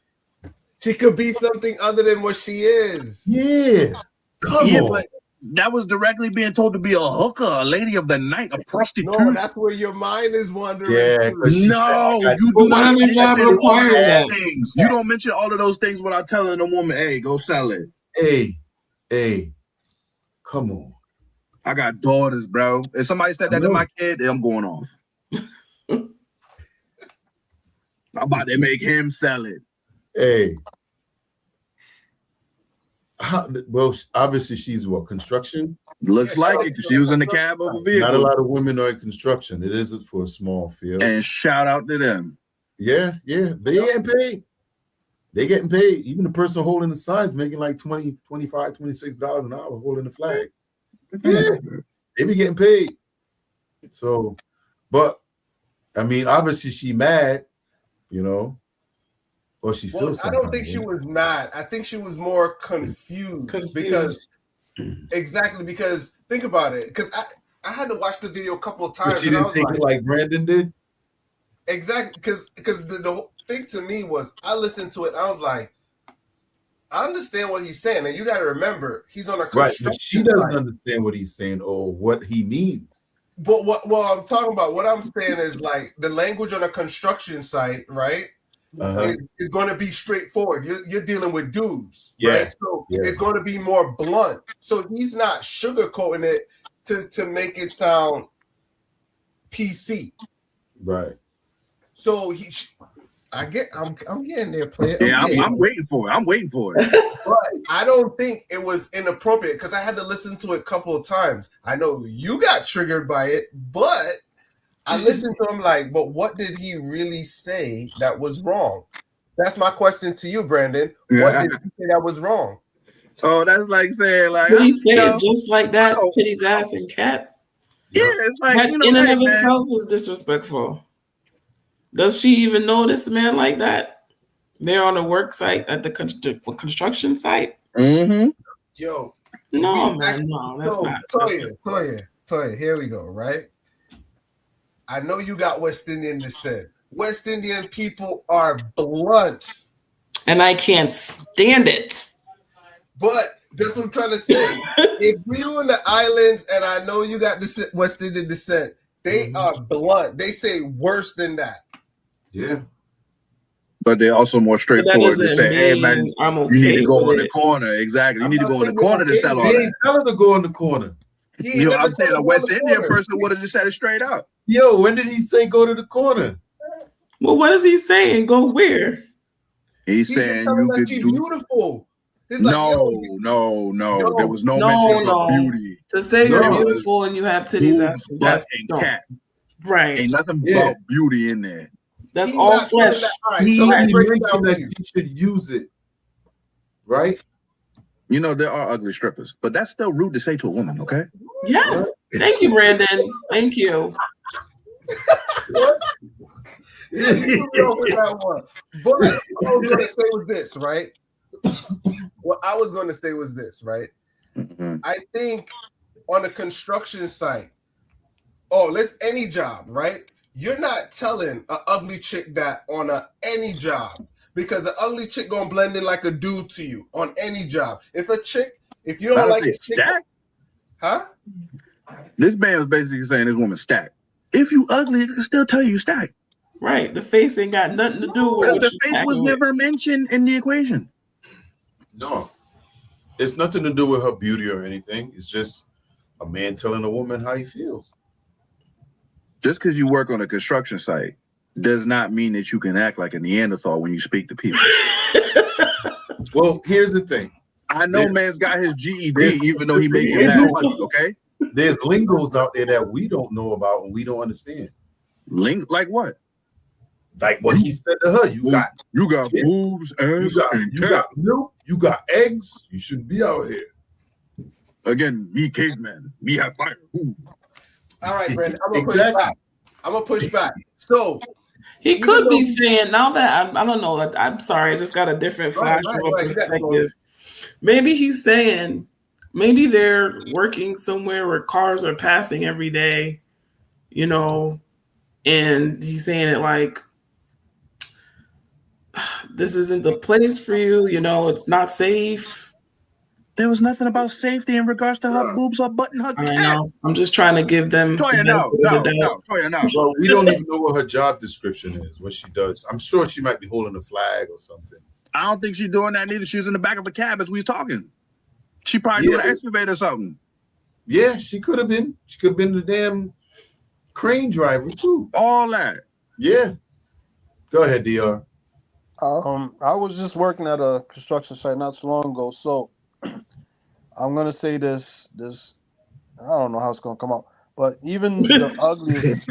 something other than what she is. Yeah. Come on. But that was directly being told to be a hooker, a lady of the night, a prostitute. No, that's where your mind is wandering. Yeah, no, you do not mention all of those things. You don't mention all of those things without telling a woman, hey, go sell it. Hey, come on. I got daughters, bro. If somebody said that to my kid, I'm going off. I'm about to make him sell it. Hey. Well, obviously she's construction. Looks like it because she was in the cab of a vehicle. Not a lot of women are in construction. It is for a small field. And shout out to them. Yeah. They getting paid. They getting paid. Even the person holding the signs making like $20, $25, $26 an hour holding the flag. Yeah, they be getting paid. So, but I mean, obviously she mad, or she feels. I don't think she was mad. I think she was more confused. because think about it. Because I had to watch the video a couple of times. But she didn't think like Brandon did. Exactly, because the whole thing to me was I listened to it. I was like, I understand what he's saying, and you got to remember he's on a construction. Right, but she doesn't understand what he's saying or what he means. But what I'm talking about, what I'm saying is like the language on a construction site, right? Is going to be straightforward. You're dealing with dudes, right? So it's going to be more blunt. So he's not sugarcoating it to make it sound PC, right? So I'm getting there, player. Yeah, I'm waiting for it. But I don't think it was inappropriate because I had to listen to it a couple of times. I know you got triggered by it, but I listened to him like, but what did he really say that was wrong? That's my question to you, Brandon. What did he say that was wrong? Oh, that's like saying like did he say it just like that? Titties, ass, and cat. Yeah, it's like that in and of itself is disrespectful. Does she even know this man like that? They're on a work site at the construction site. Mm-hmm. Yo, no, man, no, that's not. Toya, here we go. Right. I know you got West Indian descent. West Indian people are blunt, and I can't stand it. But That's what I'm trying to say. If you in the islands, and I know you got West Indian descent, they are blunt. They say worse than that. Yeah. But they're also more straightforward to say, "Hey, man, I'm okay you need to go in the it. corner." Exactly. You need to go in the corner to sell all He that. ain't telling to go in the corner. You know, I'm saying a West Indian person would have just said it straight up. Yo, when did he say go to the corner? Well, what is he saying? Go where? He's saying you could do beautiful. No. There was no mention of beauty. To say you're beautiful and you have titties boobs, butt, and cat. Right. Ain't nothing about beauty in there. That's all flesh. He mentioned that you should use it. Right? You know, there are ugly strippers, but that's still rude to say to a woman, okay? Yes. Thank you, Brandon. Thank you. Yeah, you put me off with that one. But what I was going to say was this, right? What I was going to say was this, right? Mm-hmm. I think on a construction site, let's any job, right? You're not telling an ugly chick that on any job, because an ugly chick gonna blend in like a dude to you on any job. If you don't like a chick, stack, huh? This man was basically saying this woman stacked. If you ugly, it can still tell you stacked. Right. The face ain't got nothing to do with it. The face was never mentioned in the equation. No. It's nothing to do with her beauty or anything. It's just a man telling a woman how he feels. Just because you work on a construction site does not mean that you can act like a Neanderthal when you speak to people. Well, here's the thing. I know man's got his GED even though he making mad money, okay? There's lingos out there that we don't know about and we don't understand. Like what? Like what he said to her. You got boobs, ass, you got milk, you got eggs. You shouldn't be out here. Again, me caveman. Me have fire. Ooh. All right, Brandon, I'm gonna push back. So he could be saying, now that I don't know, I'm sorry, I just got a different flash perspective. Maybe he's saying, maybe they're working somewhere where cars are passing every day, you know, and he's saying it like, this isn't the place for you, you know, it's not safe. There was nothing about safety in regards to her boobs or butt and her cat. I know. I'm just trying to give them. Toya, no. Well, we don't even know what her job description is, what she does. I'm sure she might be holding a flag or something. I don't think she's doing that neither. She was in the back of the cab as we was talking. She probably doing an excavator or something. Yeah, she could have been. She could have been the damn crane driver too. All that. Yeah. Go ahead, DR. I was just working at a construction site not too long ago, so I'm gonna say this. I don't know how it's gonna come out, but even the ugliest,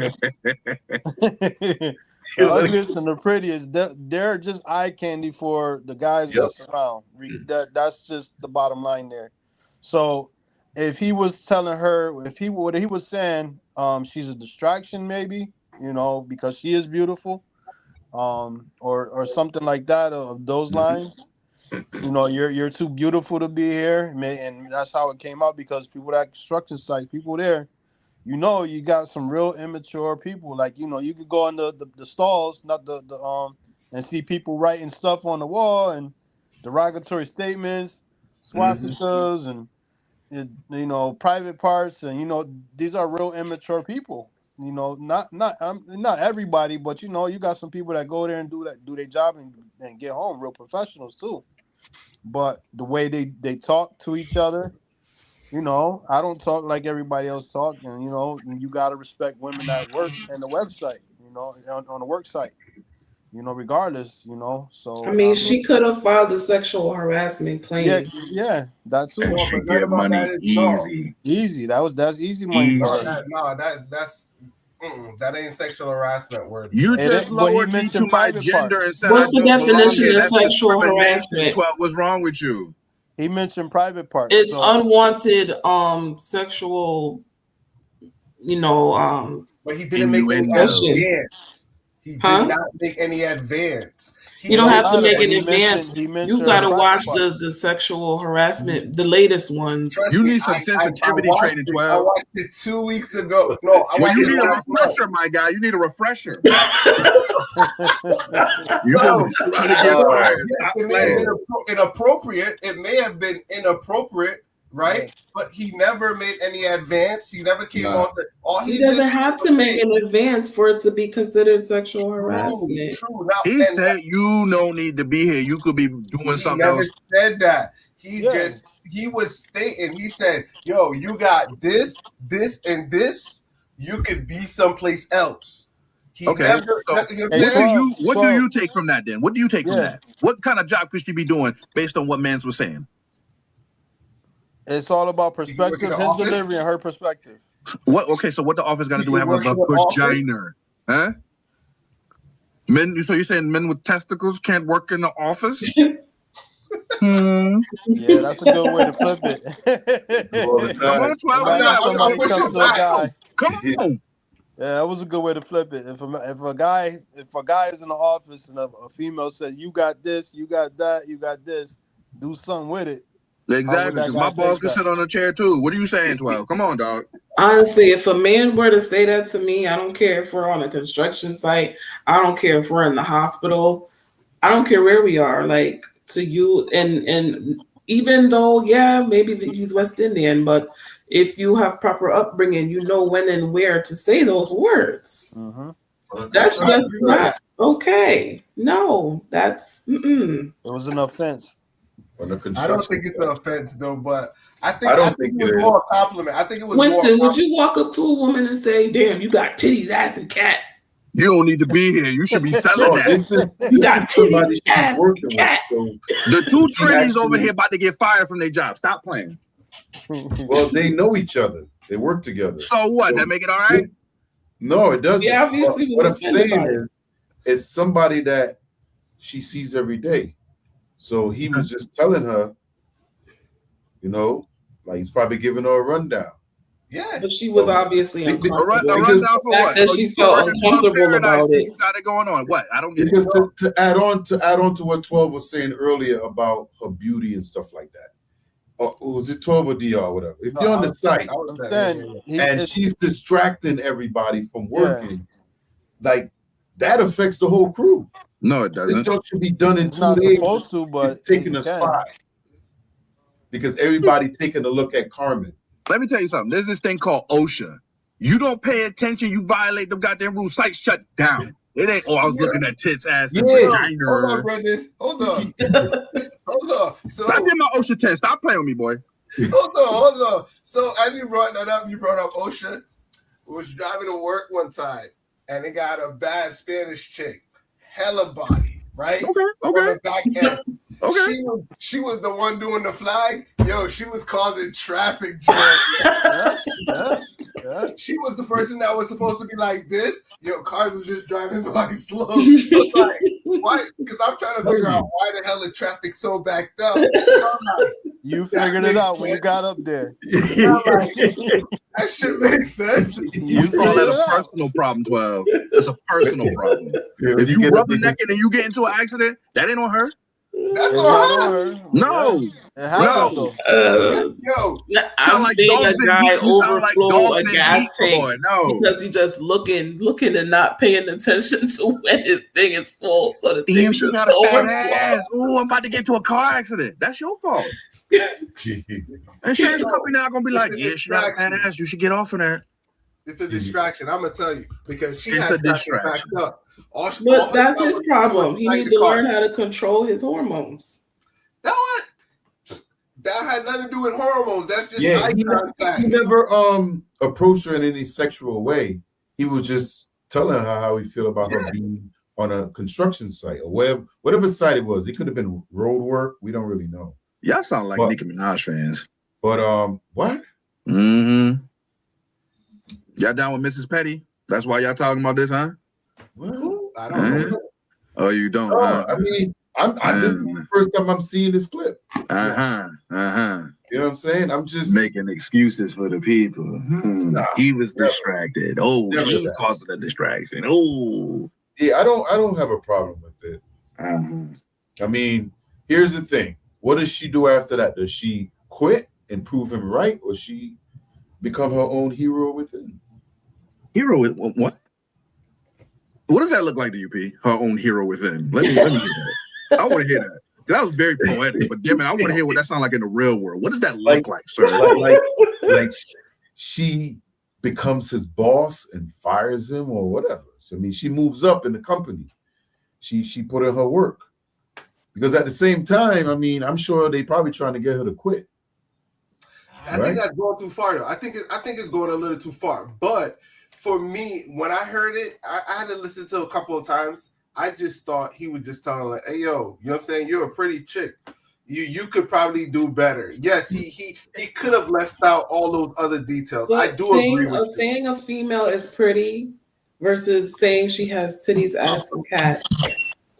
the ugliest and the prettiest, they're just eye candy for the guys that's around. That's just the bottom line there. So if he was telling her, what he was saying, she's a distraction, maybe, you know, because she is beautiful, or something like that of those lines. You know, you're too beautiful to be here, and that's how it came out, because people at construction sites, people there, you know, you got some real immature people. Like, you know, you could go in the stalls, not the and see people writing stuff on the wall and derogatory statements, swastikas, and you know, private parts, and you know, these are real immature people. You know, not everybody, but you know, you got some people that go there and do their job and get home, real professionals too. But the way they talk to each other, you know, I don't talk like everybody else talk, and you know, you gotta respect women that work in the website, you know, on the work site, you know, regardless, you know. So I mean, she could have filed a sexual harassment claim. Yeah, that too. And she get money easy. That's easy money. No, that ain't sexual harassment word. You just lowered me to my gender and said, what's the definition of sexual harassment? What's wrong with you? He mentioned private parts. It's unwanted sexual, you know, but he didn't make any advance. He did not make any advance. You don't have to make an advance. You've got to watch the sexual harassment, the latest ones. You need some sensitivity training, 12. I watched it 2 weeks ago. No, you need a refresher, my guy. You need a refresher. Inappropriate. It may have been inappropriate, right? Yeah. But he never made any advance. He never came off the. All he doesn't have to make an advance for it to be considered sexual harassment. True. Now, he said you don't need to be here. You could be doing something never else. Said that. He was stating. He said, "Yo, you got this, this, and this. You could be someplace else." What do you take from that then? What do you take from that? What kind of job could she be doing based on what Mans was saying? It's all about perspective, his delivery, and her perspective. What? Okay, so what the office got to do with having a vagina? Huh? Men? So you're saying men with testicles can't work in the office? Yeah, that's a good way to flip it. Come on. Yeah, that was a good way to flip it. If a guy is in the office and a female says, "You got this, you got that, you got this," do something with it. Exactly, because my boss can sit on a chair too. What are you saying, 12? Come on, dog. Honestly, if a man were to say that to me, I don't care if we're on a construction site. I don't care if we're in the hospital. I don't care where we are. Like, to you, and even though, yeah, maybe he's West Indian, but if you have proper upbringing, you know when and where to say those words. That's just not okay. No, that's it was an offense. I don't think it's an offense though, but I think it was is. more a compliment. I think it was Winston, more. would you walk up to a woman and say, "Damn, you got titties, ass, and cat"? You don't need to be here. You should be selling that. You got titties, ass, and cat. The two trainees over here about to get fired from their job. Stop playing. Well, they know each other. They work together. So what? That make it all right? No, it doesn't. Yeah, obviously. What I'm saying is, it's somebody that she sees every day. So he was just telling her, you know, like he's probably giving her a rundown. Yeah, but she was obviously uncomfortable. A rundown for what? That she felt uncomfortable about it. Got it going on. What? I don't get because it. to add on to what 12 was saying earlier about her beauty and stuff like that. Or was it 12 or DR or whatever? If you're on the site and she's distracting everybody from working, like that affects the whole crew. No, it doesn't. This job should be done in 2 not days. Supposed to, but it's taking a spot because everybody taking a look at Carmen. Let me tell you something. There's this thing called OSHA. You don't pay attention, you violate the goddamn rules. Sites shut down. It ain't. Oh, I was looking at tits, ass, and vagina. Hold on, Brendan. Hold on. Hold on. So I did my OSHA test. Stop playing with me, boy. Hold on. So as you brought that up, you brought up OSHA. We was driving to work one time, and they got a bad Spanish chick, hella body, right? Okay. On the back end. Okay. She was the one doing the flag. Yo, she was causing traffic jam. She was the person that was supposed to be like this. Yo, cars was just driving by slow. Like, why? Because I'm trying to figure out why the hell the traffic's so backed up. You figured it out when you got up there. That shit makes sense. You call that a personal problem, 12. It's a personal problem. If you rubbernecking and you get into an accident, that ain't on her. That's on her. No. Yo, I'm seeing a guy overflow a gas tank because he's just looking and not paying attention to when his thing is full. So the thing she got a fat ass. Ooh, I'm about to get into a car accident. That's your fault. Insurance company now gonna be like, yeah, she got a fat ass. You should get off of that. It's a distraction. I'm gonna tell you because it's a distraction. Backed up. But that's his problem. He needs to learn how to control his hormones. That had nothing to do with hormones. That's just he never approached her in any sexual way. He was just telling her how he feel about her being on a construction site or whatever site it was. It could have been road work. We don't really know. Y'all sound like Nicki Minaj fans. But what? Mm-hmm. Y'all down with Mrs. Petty? That's why y'all talking about this, huh? Well, I don't know. Oh, you don't? I mean, this is the first time I'm seeing this clip. You know what I'm saying? I'm just making excuses for the people. Nah, he was distracted. Oh, he's causing a distraction. Oh, yeah. I don't have a problem with it. I mean, here's the thing. What does she do after that? Does she quit and prove him right, or she become her own hero within? Hero with what? What does that look like to you, P? Her own hero within. Let me hear that. I want to hear that. That was very poetic, but damn it, I want to hear what that sounds like in the real world. What does that look like, sir? Like she becomes his boss and fires him or whatever. I mean, she moves up in the company. She put in her work. Because at the same time, I mean, I'm sure they probably trying to get her to quit. I think that's going too far, though. I think it's going a little too far. But for me, when I heard it, I had to listen to it a couple of times. I just thought he was just telling like, "Hey, yo, you know what I'm saying? You're a pretty chick. You could probably do better." Yes, he could have left out all those other details. But I do agree with you. Saying a female is pretty versus saying she has titties, ass, and cat,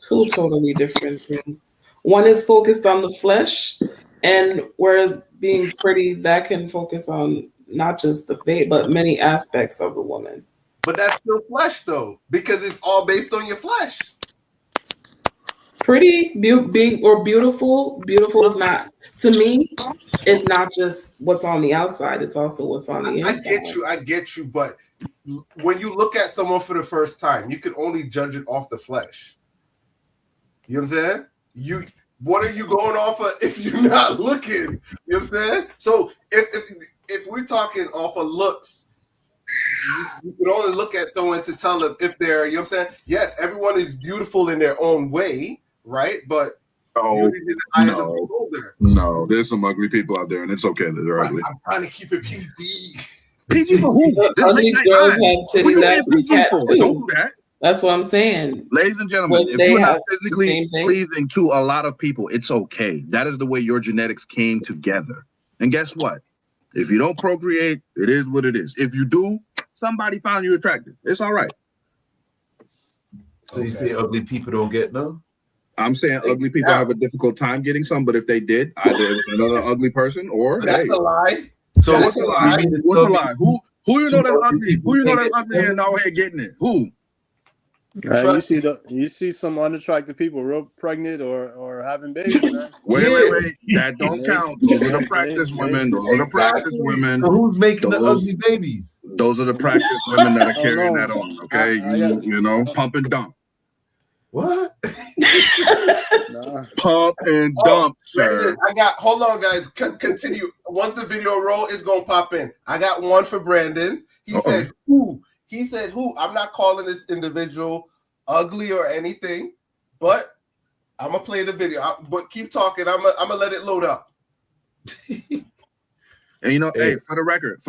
two totally different things. One is focused on the flesh, and whereas being pretty, that can focus on not just the face, but many aspects of the woman. But that's still flesh, though, because it's all based on your flesh. Pretty, being or beautiful is not, to me, it's not just what's on the outside, it's also what's on the inside. I get you, but when you look at someone for the first time, you can only judge it off the flesh. You know what I'm saying? What are you going off of if you're not looking? You know what I'm saying? So if we're talking off of looks, you can only look at someone to tell them if they're, you know what I'm saying? Yes, everyone is beautiful in their own way, right? But no, there's some ugly people out there, and it's okay that they're ugly. I'm trying to keep it PG. PG for who? Ugly girls have titties, ass, and cat too. Don't do that. That's what I'm saying. Ladies and gentlemen, if you're not physically pleasing to a lot of people, it's okay. That is the way your genetics came together. And guess what? If you don't procreate, it is what it is. If you do, somebody found you attractive. It's all right. So you say ugly people don't get no? I'm saying ugly people have a difficult time getting some, but if they did, either it was another ugly person or that's a lie. So what's a lie? What's a lie? Who you know that's ugly? Who you know that's ugly and out here getting it? Who? You see some unattractive people real pregnant or having babies, man. Wait. That don't count. Those are the practice women. Those are the practice women. So who's making the ugly babies? Those are the practice women that are carrying that on. Okay, you know, pump and dump. What? Pump and dump, sir. Hold on, guys. Continue. Once the video roll, it's gonna pop in. I got one for Brandon. He said, "Who?" He said, "Who?" I'm not calling this individual ugly or anything, but I'm gonna play the video. But keep talking. I'm gonna let it load up. And you know, hey, for the record,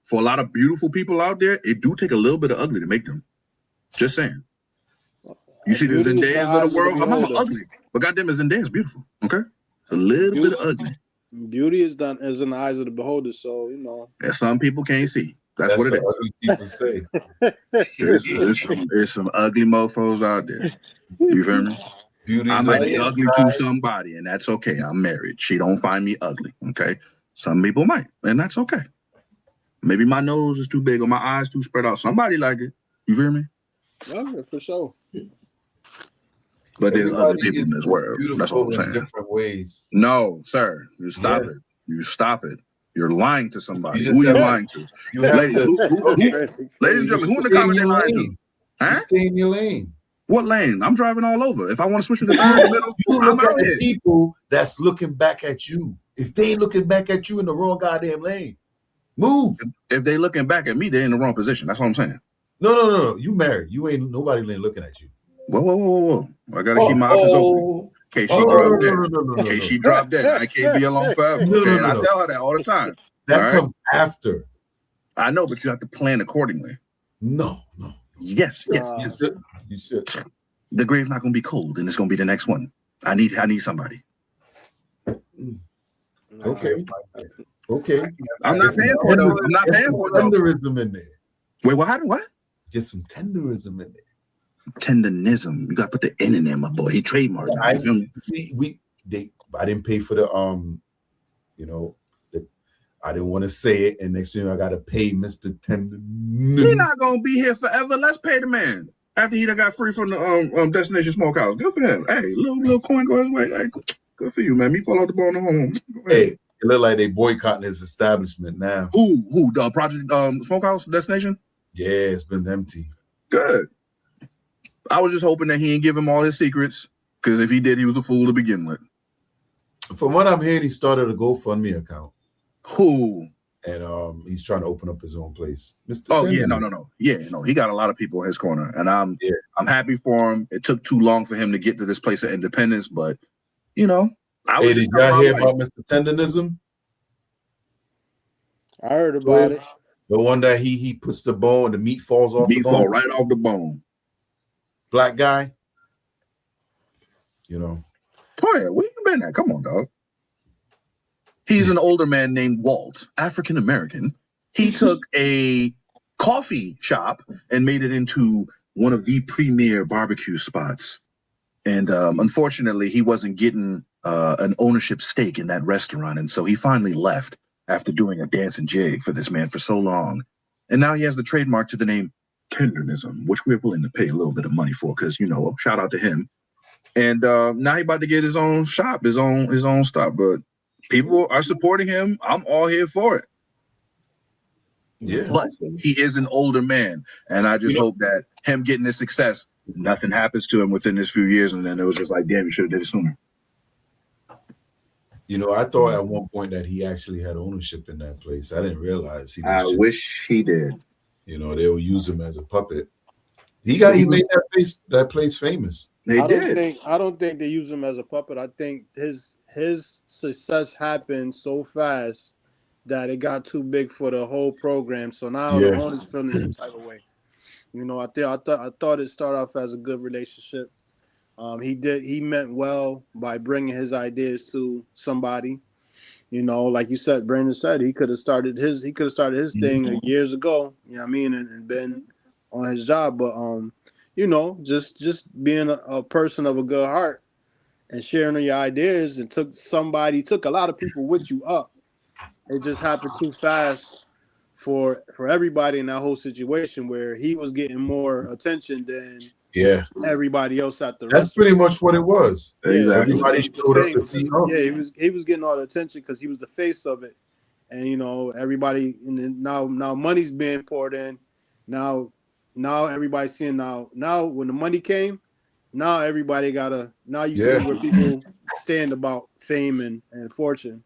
for a lot of beautiful people out there, it do take a little bit of ugly to make them. Just saying. You see the Zendayas of the world? Her mama ugly, but goddamn, Zendaya is beautiful. Okay, it's a little bit of ugly. Beauty is in the eyes of the beholder, so you know. And some people can't see. That's what it is. Ugly people say. There's some ugly mofos out there. You feel me? I might be ugly to somebody, and that's okay. I'm married. She don't find me ugly. Okay. Some people might, and that's okay. Maybe my nose is too big or my eyes too spread out. Somebody like it. You feel me? Yeah, for sure. But there's other people in this world. That's what I'm saying. Different ways. No, sir. You stop it. You stop it. You're lying to somebody. Who are you lying to? Ladies and gentlemen, who in the comments are lying to? Huh? Stay in your lane. What lane? I'm driving all over. If I want to switch to the third middle, you look at the people that's looking back at you. If they ain't looking back at you in the wrong goddamn lane, move. If they looking back at me, they're in the wrong position. That's what I'm saying. No. You married. You ain't nobody looking at you. Whoa. I gotta keep my options open. In case she dropped dead. In case she dropped dead. I can't be alone forever. Okay? I tell her that all the time. That comes after. I know, but you have to plan accordingly. No. Yes. You should. The grave's not gonna be cold, and it's gonna be the next one. I need somebody. Okay. I'm not paying for it though. I'm not paying for it though. Tenderism in there. Wait, what? Get some tenderism in there. Tenderism. You got to put the N in there, my boy. He trademarked. I didn't pay for the I didn't want to say it, and next thing I got to pay Mr. Tender. He's not gonna be here forever. Let's pay the man after he done got free from the Destination Smokehouse. Good for him. Hey, little coin go his way. Hey, good for you, man. Me fall out the ball in the home. Hey, it look like they boycotting his establishment now. Who? The Project Smokehouse Destination? Yeah, it's been empty. Good. I was just hoping that he didn't give him all his secrets, because if he did, he was a fool to begin with. From what I'm hearing, he started a GoFundMe account. Who? And he's trying to open up his own place. Mr. Oh Tender. yeah, no. Yeah, no, he got a lot of people in his corner, and I'm happy for him. It took too long for him to get to this place of independence, but you know, Hey, did y'all hear about Mr. Tenderism? I heard about it. The one that he puts the bone, the meat falls off the bone. Fall right off the bone. Black guy. You know. Toya, where you been at? Come on, dog. He's an older man named Walt, African American. He took a coffee shop and made it into one of the premier barbecue spots. And unfortunately, he wasn't getting an ownership stake in that restaurant. And so he finally left after doing a dance and jig for this man for so long. And now he has the trademark to the name Tenderism, which we're willing to pay a little bit of money for because, you know, shout out to him. And now he's about to get his own shop, his own stuff. But people are supporting him. I'm all here for it. Yeah. But he is an older man. And I just hope that him getting this success, nothing happens to him within this few years. And then it was just like, damn, you should have did it sooner. You know, I thought at one point that he actually had ownership in that place. I didn't realize he was. I wish he did. You know, they will use him as a puppet. He made that place famous. I don't think they use him as a puppet. I think his success happened so fast that it got too big for the whole program. So now the owner's feeling some type of way. You know, I thought it started off as a good relationship. He meant well by bringing his ideas to somebody. You know, like you said, Brandon said, he could have started his thing years ago. You know what I mean, and been on his job. But you know, just being a person of a good heart and sharing your ideas, and took a lot of people with you up. It just happened too fast for everybody in that whole situation, where he was getting more attention than everybody else at the restaurant. That's pretty much what it was. Exactly. Everybody showed up to see him. Yeah, he was getting all the attention because he was the face of it, and you know, everybody. And then now money's being poured in. Now everybody's seeing now when the money came, now everybody you see where people stand about fame and fortune,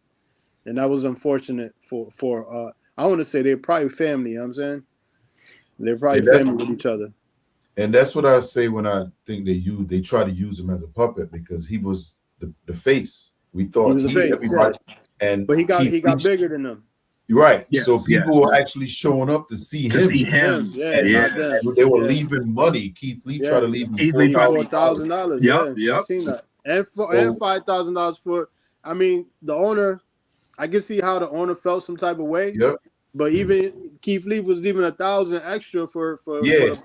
and that was unfortunate for I want to say they're probably family. You know what I'm saying? They're probably family with each other. And that's what I say when I think they try to use him as a puppet, because he was the face. We thought everybody, but he got bigger than them. You're right. Yes, so people were actually showing up to see him. They were leaving money. Keith Lee tried to leave him $1,000. Yep. I've seen that. And $5,000 for. I mean, the owner. I can see how the owner felt some type of way. Yep. But even Keith Lee was leaving $1,000 extra for the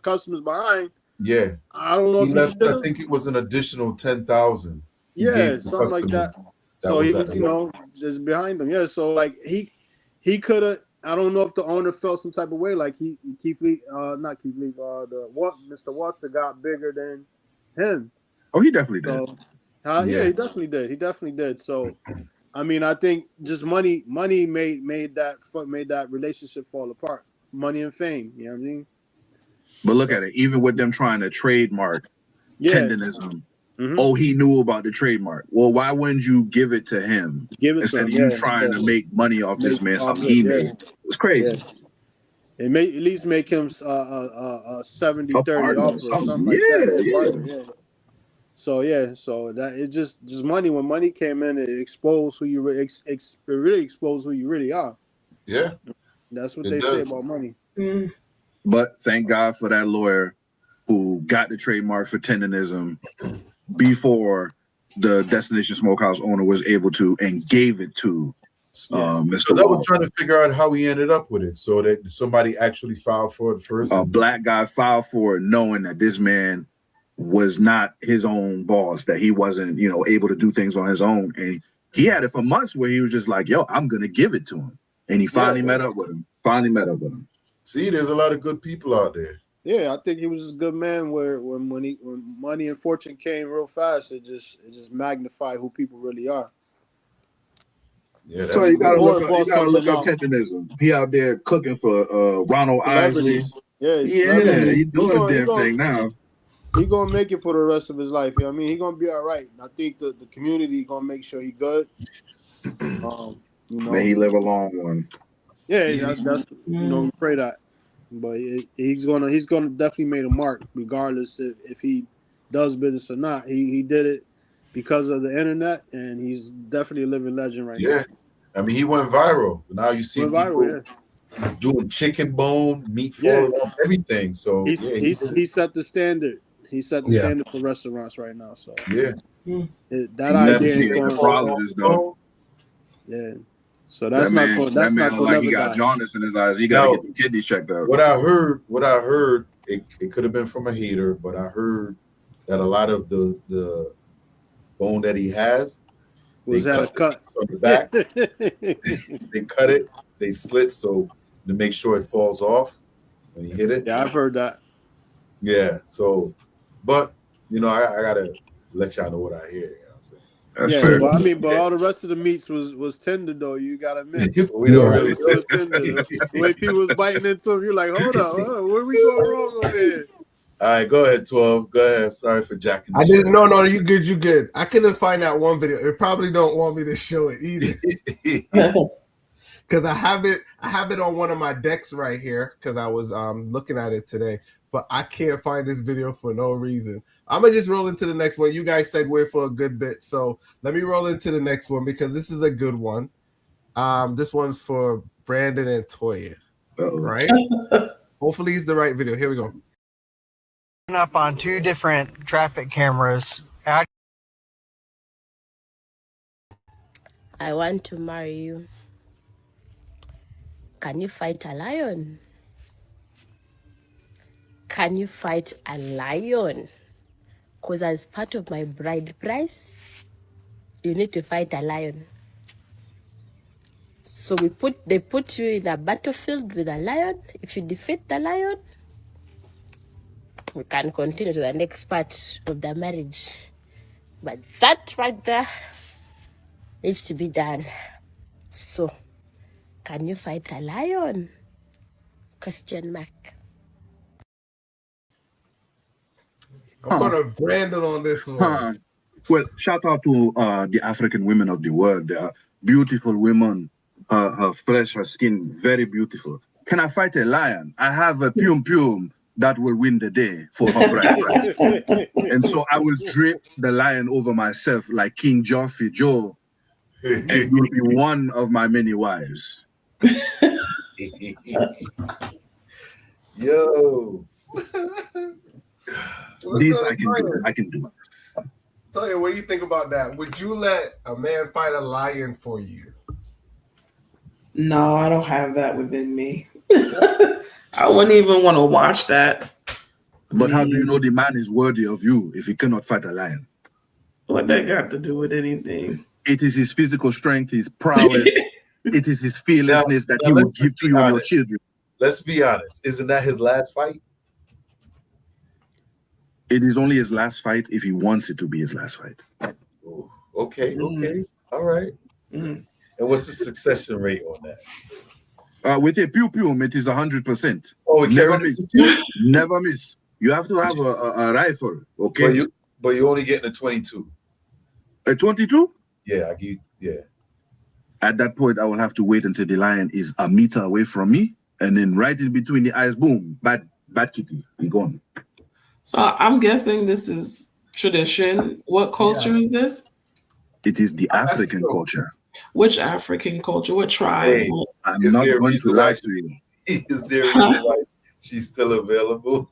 customers behind. Yeah. I don't know. He left. I think it was an additional $10,000. Yeah, something like that. So he was, you know, just behind them. Yeah. So like he could have. I don't know if the owner felt some type of way. Like Keith Lee, not Keith Lee. Mr. Walter got bigger than him. Oh, he definitely did. So, he definitely did. He definitely did. So. I mean, I think just money made that relationship fall apart. Money and fame, you know what I mean? But look at it. Even with them trying to trademark tenderism, he knew about the trademark. Well, why wouldn't you give it to him instead of you trying to make money off this man? Something he made. It was crazy. Yeah. It may at least make him a 70-30 offer or something like that. So that it just money. When money came in, it exposed who you really exposed who you really are. Yeah, that's what they say about money. But thank God for that lawyer who got the trademark for tenderism before the Destination Smokehouse owner was able to and gave it to Mr. I was trying to figure out how he ended up with it. So that somebody actually filed for it first. A black guy filed for it, knowing that this man was not his own boss, that he wasn't, you know, able to do things on his own. And he had it for months where he was just like, yo, I'm going to give it to him. And he finally met up with him. See, there's a lot of good people out there. Yeah, I think he was just a good man where when money and fortune came real fast, it just magnified who people really are. Yeah, so you gotta look up tenderism. He out there cooking for Ronald Isley. Yeah, he's doing a damn thing now. he gonna make it for the rest of his life. You know what I mean? He gonna be all right. I think the community gonna make sure he good. You know, May he live a long one. yeah, that's you know, we pray that. But he's gonna definitely make a mark, regardless if he does business or not. He did it because of the internet, and he's definitely a living legend right now. Yeah, I mean, he went viral. Now you see Went people viral, doing chicken bone, meat falling off, everything. So he set the standard. He set the standard for restaurants right now. So that idea ain't going. Yeah. So that's not going. That's not going to never he got die. jaundice in his eyes. He got to get the kidneys checked out. What I heard, it could have been from a hater, but I heard that a lot of the bone that he has was had a cut on the back. They cut it, they slit so to make sure it falls off when you hit it. Yeah, I've heard that. Yeah. So, but you know, I gotta let y'all know what I hear. That's fair. Well, I mean, but all the rest of the meats was tender though. You gotta admit, we don't really tender. The way people was biting into them, you're like, hold up, where we going wrong over here? All right, go ahead, 12. Go ahead. Sorry for jacking. I didn't. No, you good. I couldn't find that one video. It probably don't want me to show it either, because I have it on one of my decks right here because I was looking at it today, but I can't find this video for no reason. I'm gonna just roll into the next one. You guys segue for a good bit, so let me roll into the next one because this is a good one. This one's for Brandon and Toya, right? Hopefully, it's the right video. Here we go. Up on 2 different traffic cameras. I want to marry you. Can you fight a lion? Can you fight a lion? Because as part of my bride price, you need to fight a lion. So they put you in a battlefield with a lion. If you defeat the lion, we can continue to the next part of the marriage. But that right there needs to be done. So, can you fight a lion? Question mark. I'm gonna Brandon on this one. Well, shout out to the African women of the world. They are beautiful women. Her flesh, her skin, very beautiful. Can I fight a lion? I have a pum that will win the day for her bride price. And so I will drape the lion over myself like King Joffrey Joe, and you'll be one of my many wives. Yo. This I can do. Tell you, what do you think about that? Would you let a man fight a lion for you? No, I don't have that within me. I wouldn't even want to watch that. But how do you know the man is worthy of you if he cannot fight a lion? What that got to do with anything? It is his physical strength, his prowess. It is his fearlessness that he will give to you and your children. Let's be honest. Isn't that his last fight? It is only his last fight if he wants it to be his last fight. Oh, okay. All right. And what's the succession rate on that? With a pum, it is 100%. Oh, never miss. Never miss. You have to have a rifle, okay? But you're only getting a 22. A 22? Yeah, At that point, I will have to wait until the lion is a meter away from me, and then right in between the eyes, boom, bad kitty, he gone. So I'm guessing this is tradition. What culture is this? It is the African culture. Which African culture? What tribe? Hey, I'm not going to lie to you. Is there a reason why she's still available?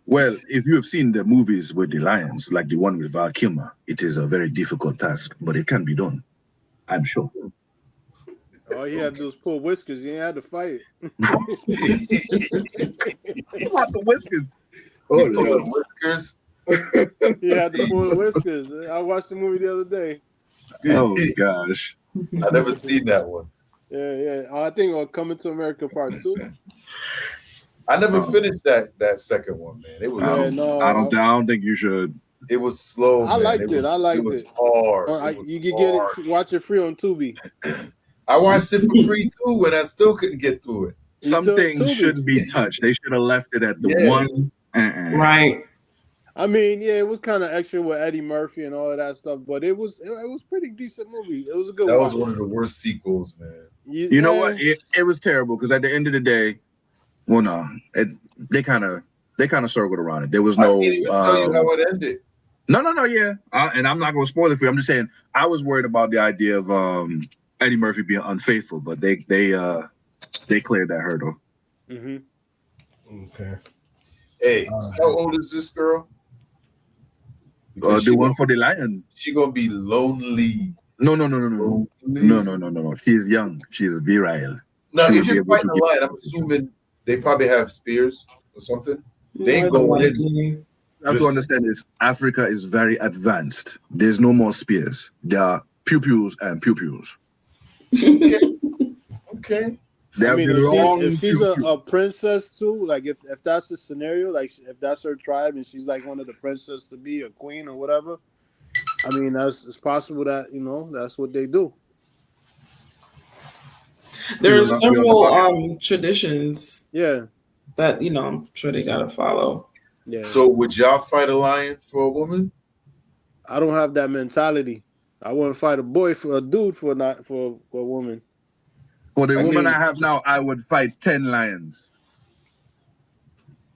Well, if you have seen the movies with the lions, like the one with Val Kilmer, it is a very difficult task, but it can be done. I'm sure. All he had to do was pull whiskers. He ain't had to fight. What the whiskers? Oh, Lord. Whiskers. He had to pull the whiskers. I watched the movie the other day. Oh gosh, I never seen that one. Yeah. I think it'll Coming to America Part 2. I never finished that second one, man. It was. I don't think you should. It was slow. I liked it. It was hard. You can get it. Watch it free on Tubi. I watched it for free too, and I still couldn't get through it. some things shouldn't be touched. They should have left it at the one. Right. I mean, yeah, it was kind of extra with Eddie Murphy and all of that stuff, but it was pretty decent movie. It was a good That watch. was one of the worst sequels, man. You know what? It was terrible because at the end of the day, well, no, they kind of circled around it. There was no. I didn't even tell you how it ended. No, yeah, and I'm not going to spoil it for you. I'm just saying I was worried about the idea of Eddie Murphy being unfaithful, but they cleared that hurdle. Mm-hmm. Okay. Hey, how old is this girl? The one for the lion. She gonna be lonely. No. She is young. She is virile. Now, if you're fighting a lion, I'm assuming they probably have spears or something. They ain't going in. You have to understand this. Africa is very advanced. There's no more spears. There are pew-pews and pew-pews. Okay. I mean, if she's a princess too, like if that's the scenario, like if that's her tribe and she's like one of the princesses to be a queen or whatever, I mean, it's possible that, that's what they do. There are several traditions. Yeah. That, I'm sure they gotta follow. Yeah. So would y'all fight a lion for a woman? I don't have that mentality. I wouldn't fight a dude for a woman. For the woman I have now, I would fight 10 lions.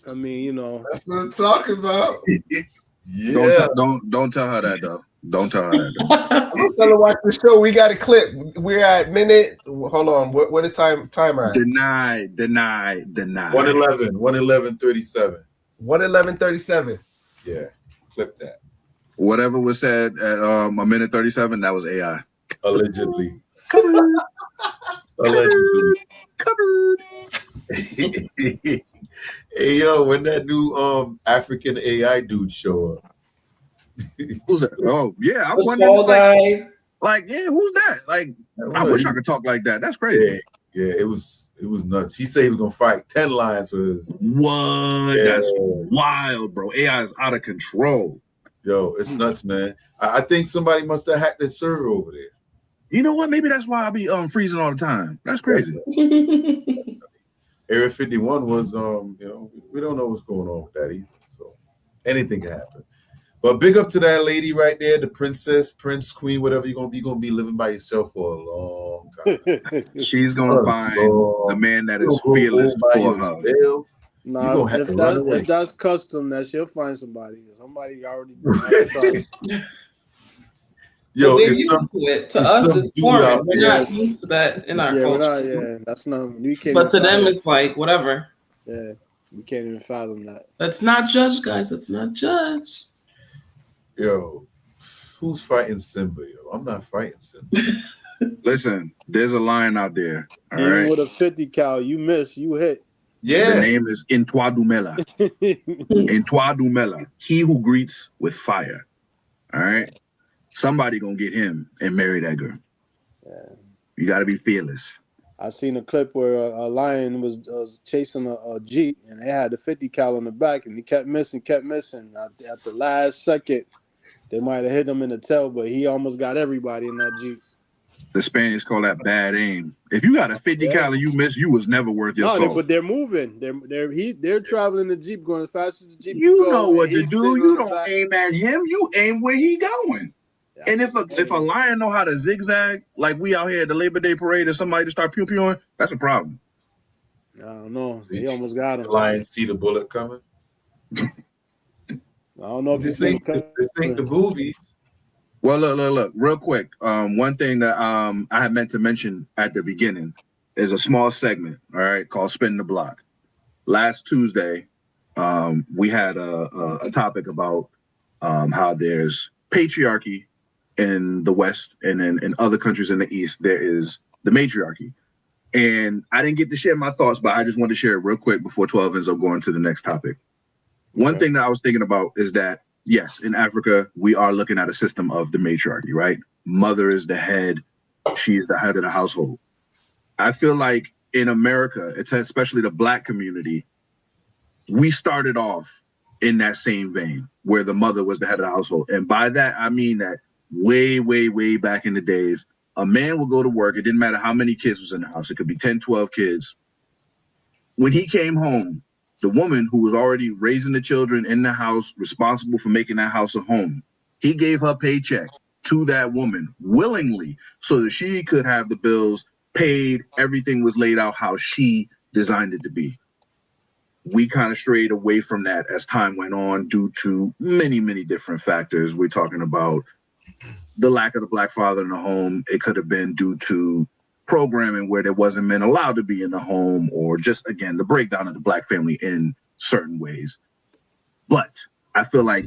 I mean, That's what I'm talking about. Yeah. Don't tell her that though. Don't tell her that though. I'm tell her watch the show. We got a clip. We're at minute. Hold on. What the timer at? Deny. 1:11:37. 1:11:37. Yeah. Clip that. Whatever was said at a minute 37, that was AI. Allegedly. Covered. Hey yo, when that new African AI dude show up? Who's that? Oh yeah, I The wonder. tall guy. Like, yeah, who's that? Like, I wish I could talk like that. That's crazy. Yeah, it was nuts. He said he was gonna fight 10 lions for his. What? Yeah. That's wild, bro. AI is out of control. Yo, it's nuts, man. I think somebody must have hacked that server over there. You know what? Maybe that's why I be freezing all the time. That's crazy. Area 51 was we don't know what's going on with that either. So anything can happen. But big up to that lady right there, the princess, prince, queen, whatever you're gonna be living by yourself for a long time. She's gonna find the man that is fearless for her. Nah, if that's custom, that she'll find somebody. Somebody already Yo, they're used to it. To us, it's foreign. We're not used to that in our culture. That's not. But to them, it's like whatever. Yeah, we can't even fathom that. Let's not judge, guys. Let's not judge. Yo, who's fighting Simba? Yo, I'm not fighting Simba. Listen, there's a lion out there. All Even right. with a 50 cal, you miss, you hit. Yeah. The name is Intwa Dumela. Intwa Dumela. He who greets with fire. All right. Somebody gonna get him and marry that girl. Yeah. You gotta be fearless. I seen a clip where a lion was chasing a Jeep and they had the 50 cal on the back and he kept missing. At the last second, they might have hit him in the tail, but he almost got everybody in that Jeep. The Spaniards call that bad aim. If you got a 50 cal and you miss, you was never worth your soul. But they're moving. They're traveling the Jeep, going as fast as the Jeep. You know what to do. You don't aim at him. You aim where he going. Yeah. And if a lion know how to zigzag, like we out here at the Labor Day parade, and somebody to start pew-pewing, that's a problem. I don't know. He almost got him. The lion see the bullet coming. I don't know if this ain't the movies. Well, look, real quick. One thing that I had meant to mention at the beginning is a small segment, all right, called Spin the Block. Last Tuesday, we had a topic about how there's patriarchy in the West, and then in other countries in the East, there is the matriarchy. And I didn't get to share my thoughts, but I just wanted to share it real quick before 12 ends up going to the next topic. One thing that I was thinking about is that, yes, in Africa, we are looking at a system of the matriarchy, right? Mother is the head. She's the head of the household. I feel like in America, it's especially the Black community, we started off in that same vein where the mother was the head of the household. And by that, I mean that way, way, way back in the days, a man would go to work. It didn't matter how many kids was in the house. It could be 10, 12 kids. when he came home, the woman who was already raising the children in the house, responsible for making that house a home, he gave her paycheck to that woman willingly so that she could have the bills paid. Everything was laid out how she designed it to be. We kind of strayed away from that as time went on due to many, many different factors. We're talking about the lack of the black father in the home. It could have been due to programming where there wasn't men allowed to be in the home, or just, again, the breakdown of the black family in certain ways. But I feel like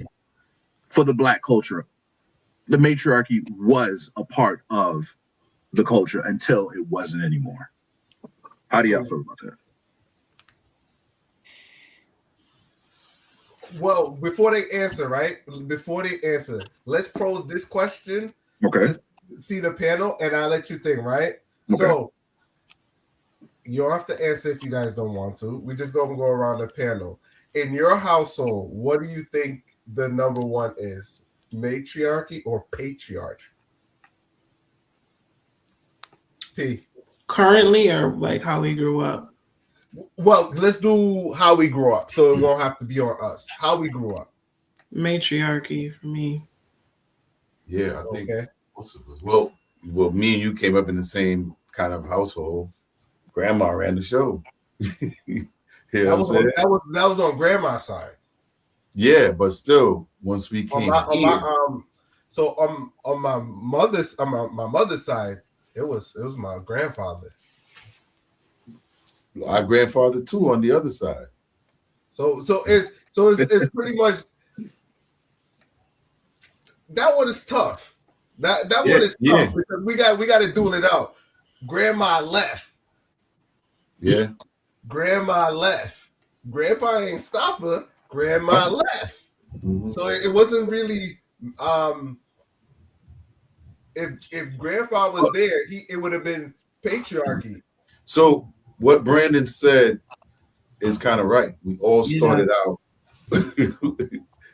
for the black culture, the matriarchy was a part of the culture until it wasn't anymore. How do y'all feel about that? Well, before they answer, let's pose this question to see the panel, and I'll let you think, right? Okay. So you don't have to answer if you guys don't want to. We're just going to go around the panel. In your household, what do you think the number one is? Matriarchy or patriarchy? P. Currently, or like how we grew up? Well, let's do how we grew up, so it won't have to be on us. How we grew up. Matriarchy for me. Yeah, I think most of us. Well, me and you came up in the same kind of household. Grandma ran the show. That was on grandma's side. Yeah, but still, once we came on my mother's side, it was my grandfather. Our grandfather too on the other side. So it's pretty much that one is tough. That one is tough because we got to duel it out. Grandma left. Yeah. Grandma left. Grandpa ain't stop her. Grandma left. Mm-hmm. So it wasn't really if grandpa was there, it would have been patriarchy. So what Brandon said is kind of right. We all started out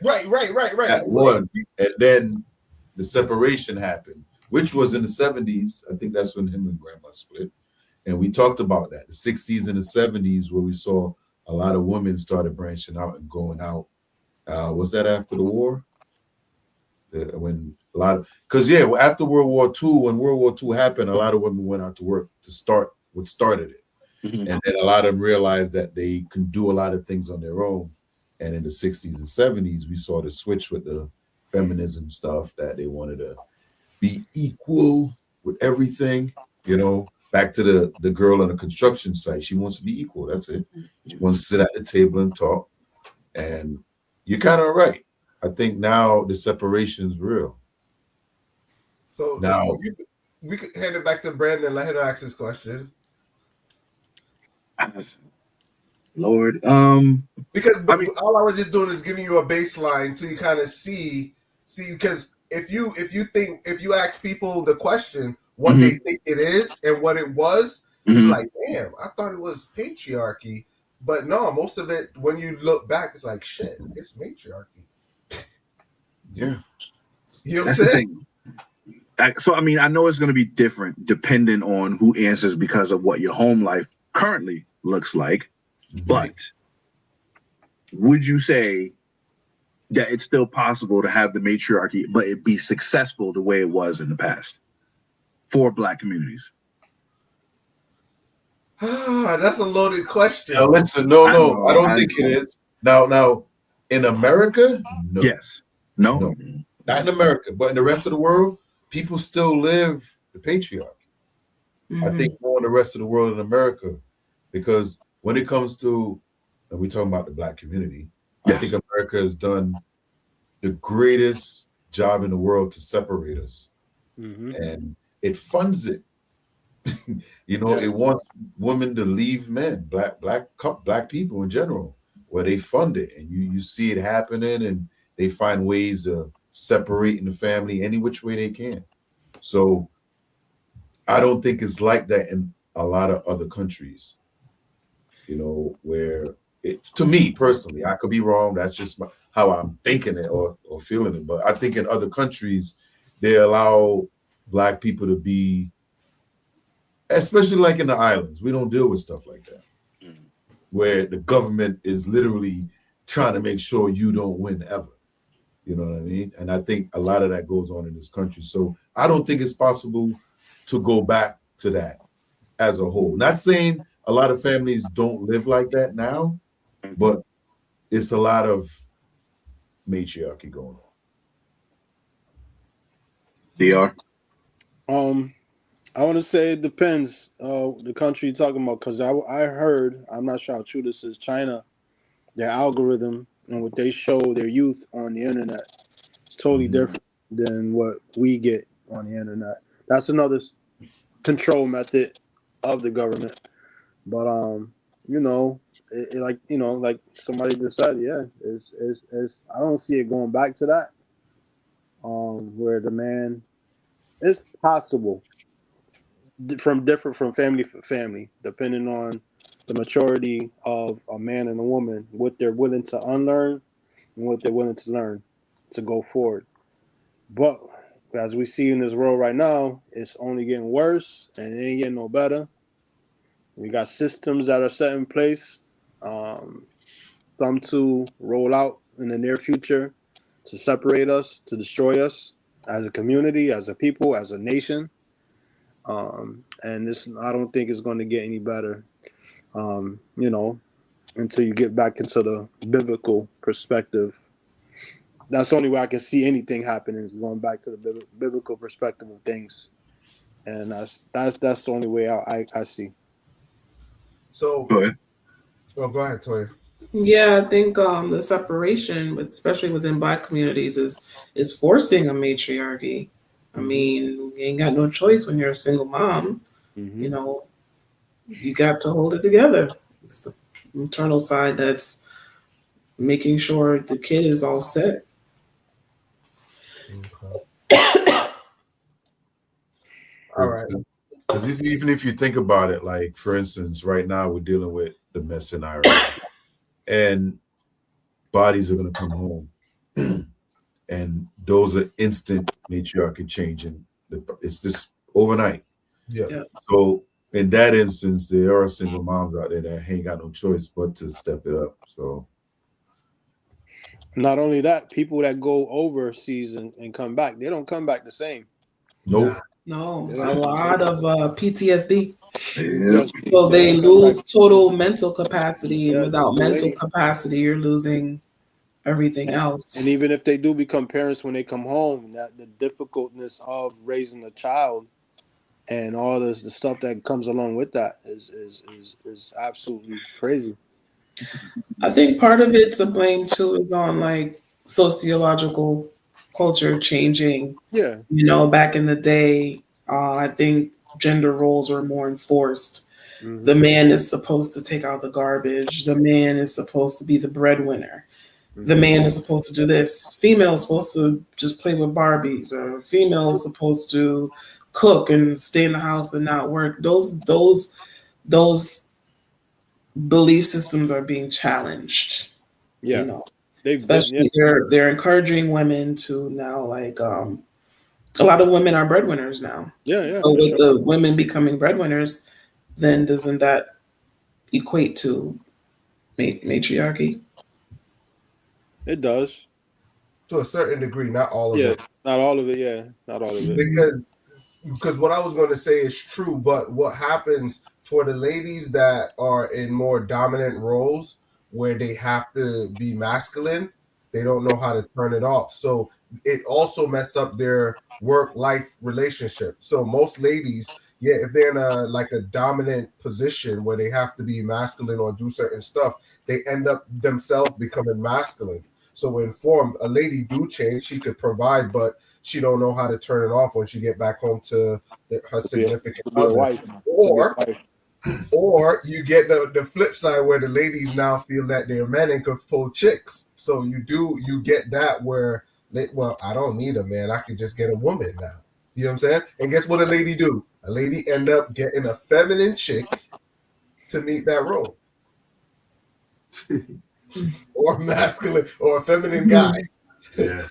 right. at one, and then the separation happened, which was in the 70s. I think that's when him and grandma split. And we talked about that, the 60s and the 70s, where we saw a lot of women started branching out and going out. Was that after the war? After World War II, when World War II happened, a lot of women went out to work to start what started it. Mm-hmm. And then a lot of them realized that they can do a lot of things on their own. And in the 60s and 70s, we saw the switch with the feminism stuff, that they wanted to be equal with everything, back to the girl on the construction site. She wants to be equal. That's it. She wants to sit at the table and talk. And you're kind of right. I think now the separation is real. So now we could hand it back to Brandon and let him ask this question. Lord, because all I was just doing is giving you a baseline so you kind of see because if you ask people the question what they think it is and what it was, you're like, damn, I thought it was patriarchy, but no, most of it when you look back, it's like shit, it's matriarchy. Yeah, you know what I'm saying? So I mean, I know it's going to be different depending on who answers because of what your home life currently looks like. But would you say that it's still possible to have the matriarchy, but it be successful the way it was in the past for Black communities? That's a loaded question. Now, listen, no, I don't think it is. Now, in America, no. Yes. No. Not in America, but in the rest of the world, people still live the patriarchy. Mm-hmm. I think more in the rest of the world in America, because when it comes to, and we're talking about the Black community, I think America has done the greatest job in the world to separate us. Mm-hmm. And it funds it. It wants women to leave men, black people in general, where they fund it. And you see it happening, and they find ways of separating the family any which way they can. So I don't think it's like that in a lot of other countries, where to me personally, I could be wrong. That's just how I'm thinking it or feeling it. But I think in other countries, they allow Black people to be, especially like in the islands, we don't deal with stuff like that. where the government is literally trying to make sure you don't win ever. You know what I mean? And I think a lot of that goes on in this country. So I don't think it's possible to go back to that as a whole. Not saying a lot of families don't live like that now, but it's a lot of matriarchy going on. DR? I want to say it depends. The country you're talking about, because I heard, I'm not sure how true this is, China, their algorithm and what they show their youth on the internet is totally different than what we get on the internet. That's another control method of the government. But like somebody just said, it's I don't see it going back to that. Where the man, it's possible from family to family, depending on the maturity of a man and a woman, what they're willing to unlearn and what they're willing to learn to go forward. But as we see in this world right now, it's only getting worse and it ain't getting no better. We got systems that are set in place, some to roll out in the near future to separate us, to destroy us as a community, as a people, as a nation. And this, I don't think it's going to get any better, until you get back into the biblical perspective. That's the only way I can see anything happening, is going back to the biblical perspective of things. And that's the only way I see. So, Go ahead. Oh, go ahead, Toya. Yeah, I think the separation, especially within Black communities, is forcing a matriarchy. I mean, you ain't got no choice when you're a single mom. You know, you got to hold it together. It's the maternal side that's making sure the kid is all set. All right. Because even if you think about it, like, for instance, right now we're dealing with the mess in Iraq, and bodies are going to come home, and those are instant matriarchy changing. It's just overnight. Yeah. So in that instance, there are single moms out there that ain't got no choice but to step it up. So not only that, people that go overseas and come back, they don't come back the same. Nope. No, a lot of PTSD. Yeah. So they lose total mental capacity, and without mental capacity, you're losing everything else. And even if they do become parents when they come home, that the difficultness of raising a child and all the stuff that comes along with that is absolutely crazy. I think part of it to blame too is on like sociological culture changing. Yeah. You know, back in the day, I think gender roles were more enforced. The man is supposed to take out the garbage. The man is supposed to be the breadwinner. The man is supposed to do this. Female is supposed to just play with Barbies, or female is supposed to cook and stay in the house and not work. Those belief systems are being challenged. Yeah. You know, especially they're encouraging women to now, like, a lot of women are breadwinners now. Yeah. So with the women becoming breadwinners, then doesn't that equate to matriarchy? It does. To a certain degree, not all of it. Not all of it, not all of it. Because what I was going to say is true, but what happens for the ladies that are in more dominant roles where they have to be masculine, they don't know how to turn it off. So it also messes up their work-life relationship. So most ladies, if they're in a dominant position where they have to be masculine or do certain stuff, they end up themselves becoming masculine. So when a lady do change, she could provide, but she don't know how to turn it off when she get back home to her significant other. Or you get the flip side where the ladies now feel that they're men and could pull chicks. So you get that where I don't need a man, I can just get a woman now. You know what I'm saying? And guess what a lady do? A lady end up getting a feminine chick to meet that role. Or masculine or a feminine guy. Yeah.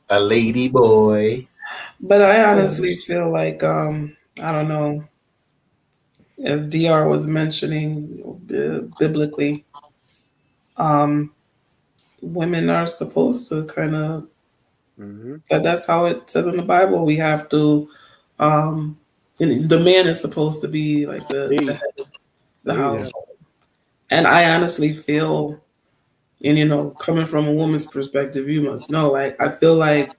A lady boy. But I honestly feel like I don't know. as DR was mentioning, biblically, women are supposed to kind of, that's how it says in the Bible. We have to, the man is supposed to be like the head of the household. And I honestly feel, and coming from a woman's perspective, you must know, like, I feel like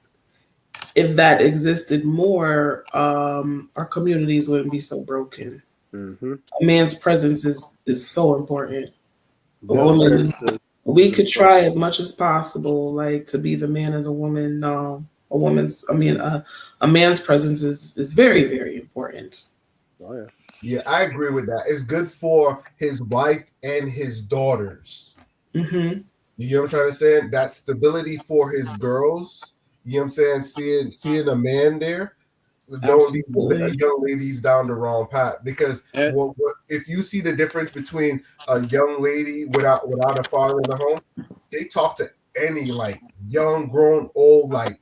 if that existed more, our communities wouldn't be so broken. A man's presence is so important. A woman, we could try as much as possible, like, to be the man of the woman. A man's presence is very, very important. Oh yeah. Yeah, I agree with that. It's good for his wife and his daughters. Mm-hmm. You know what I'm trying to say? That stability for his girls. You know what I'm saying? Seeing a man there, don't lead young ladies down the wrong path. Because if you see the difference between a young lady without a father in the home, they talk to any like young, grown, old, like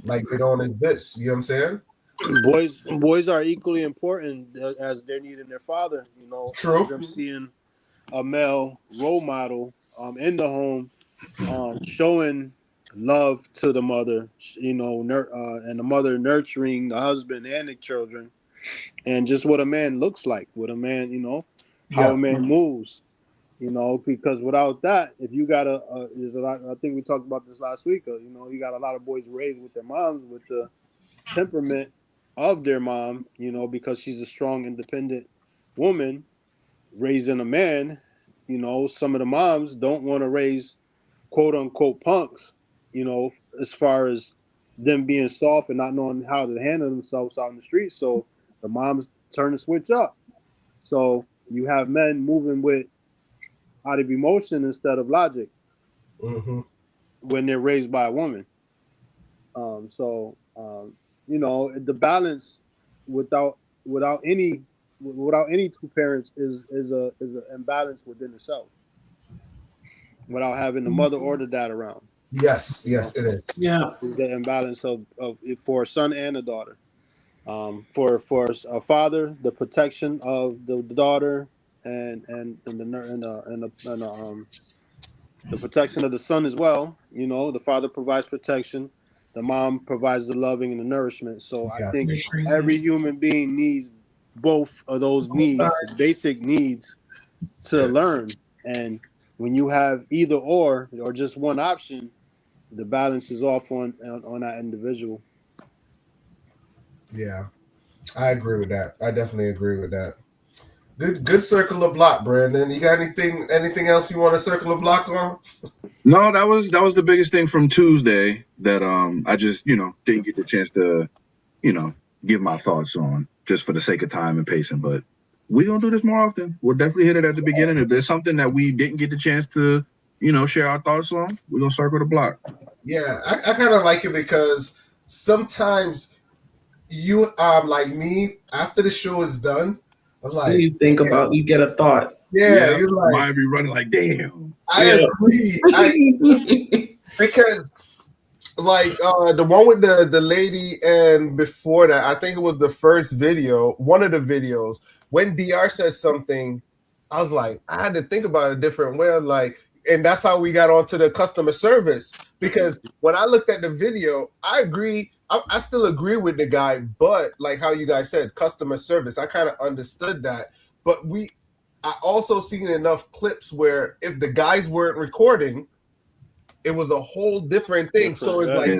they don't exist. You know what I'm saying? Boys are equally important as they're needing their father. True. Them seeing a male role model in the home, showing love to the mother, and the mother nurturing the husband and the children, and just what a man looks like, what a man, how a man moves, because without that, if you got there's a lot, I think we talked about this last week, you got a lot of boys raised with their moms with the temperament of their mom, because she's a strong, independent woman raising a man. Some of the moms don't want to raise quote unquote punks, as far as them being soft and not knowing how to handle themselves out in the street. So the moms turn the switch up. So you have men moving with out of emotion instead of logic when they're raised by a woman. The balance without any two parents is an imbalance within itself. Without having the mother or the dad around. Yes, it is. Yeah, is the imbalance of for a son and a daughter. For a father, the protection of the daughter and the protection of the son as well. The father provides protection, the mom provides the loving and the nourishment. So I think every human being needs both of those needs, basic needs, to learn. And when you have either or just one option, the balance is off on that individual. Yeah, I agree with that. I definitely agree with that. Good circle of block, Brandon. You got anything else you want to circle a block on? No, that was the biggest thing from Tuesday that I just didn't get the chance to give my thoughts on, just for the sake of time and pacing. But we're gonna do this more often. We'll definitely hit it at the beginning. If there's something that we didn't get the chance to share our thoughts on, we're gonna circle the block. Yeah, I kind of like it because sometimes you like me, after the show is done, I'm like, you get a thought. Yeah, you're like, mind be running like, damn. I agree. Because like the one with the lady, and before that, I think it was the first video, one of the videos, when DR said something, I was like, I had to think about it a different way. And that's how we got onto the customer service. Because when I looked at the video, I agree. I still agree with the guy, but like how you guys said, customer service, I kind of understood that. But I also seen enough clips where if the guys weren't recording, it was a whole different thing. So it's like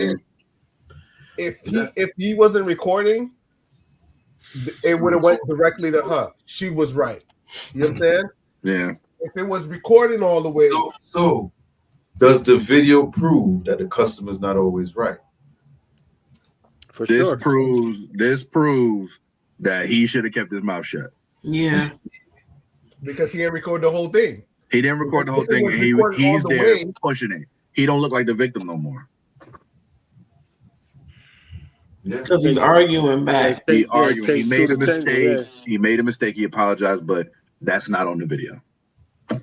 if he wasn't recording, it would have went directly to her. She was right. You know what I'm saying? Yeah. If it was recording all the way. So does the video prove that the customer's not always right? For this sure. This proves that he should have kept his mouth shut. Yeah. Because he didn't record the whole thing. He didn't record the whole thing, and he's there pushing it. He don't look like the victim no more. Because he's arguing back. He arguing. He made a mistake. Yeah. He made a mistake. He apologized, but that's not on the video.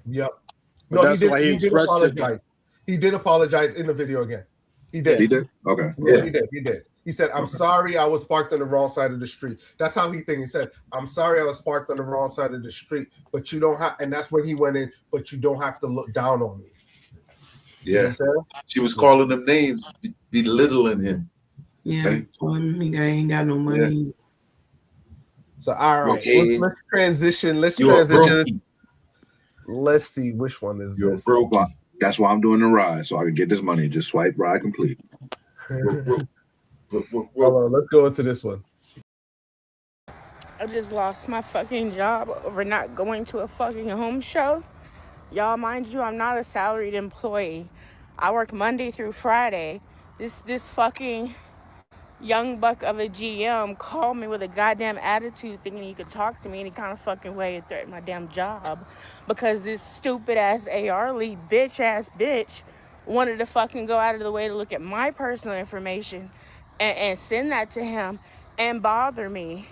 Yep. No, he did apologize. He did apologize in the video again. He did. He did? Okay. Yeah, he did. He said, I'm sorry I was parked on the wrong side of the street. That's how he thinks. He said, I'm sorry I was parked on the wrong side of the street, but you don't have, and that's when he went in, but you don't have to look down on me. Yeah. You know what I'm saying? She was calling them names, belittling him. Yeah, he ain't got no money. Yeah. So, all right, Okay. let's transition. Let's You're transition. Let's see which one is You're this. broke. That's why I'm doing the ride, so I can get this money. Just swipe ride complete. Hold on, let's go into this one. I just lost my fucking job over not going to a fucking home show. Y'all, mind you, I'm not a salaried employee. I work Monday through Friday. This fucking young buck of a GM called me with a goddamn attitude thinking he could talk to me any kind of fucking way and threaten my damn job because this stupid ass AR lead bitch wanted to fucking go out of the way to look at my personal information and send that to him and bother me.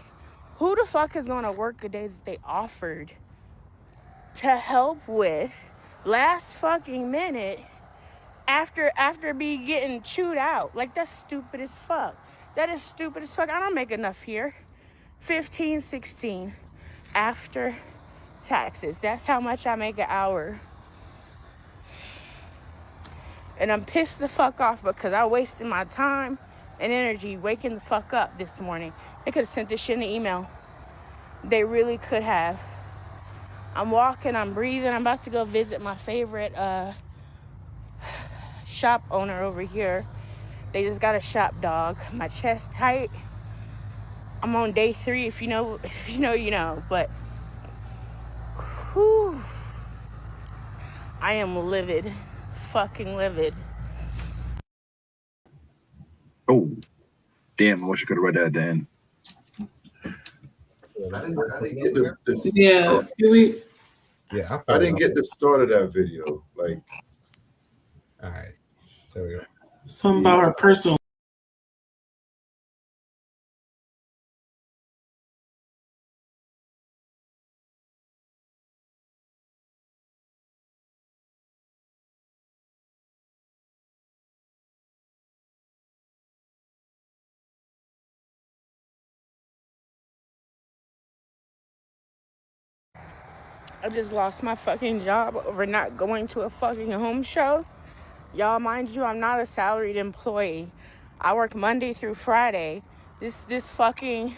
Who the fuck is gonna work a day that they offered to help with last fucking minute after be getting chewed out? Like, that's stupid as fuck. That is stupid as fuck. I don't make enough here. 15, 16 after taxes. That's how much I make an hour. And I'm pissed the fuck off because I wasted my time and energy waking the fuck up this morning. They could have sent this shit in an email. They really could have. I'm walking, I'm breathing. I'm about to go visit my favorite shop owner over here. They just got a shop dog. My chest tight. I'm on day 3. If you know, you know. But whew, I am livid, fucking livid. Oh, damn! I wish I could have read that at the end. I didn't get this. Yeah, I didn't get the start of that video. Like, all right, there we go. Something about her personal. I just lost my fucking job over not going to a fucking home show. Y'all, mind you, I'm not a salaried employee. I work Monday through Friday. This fucking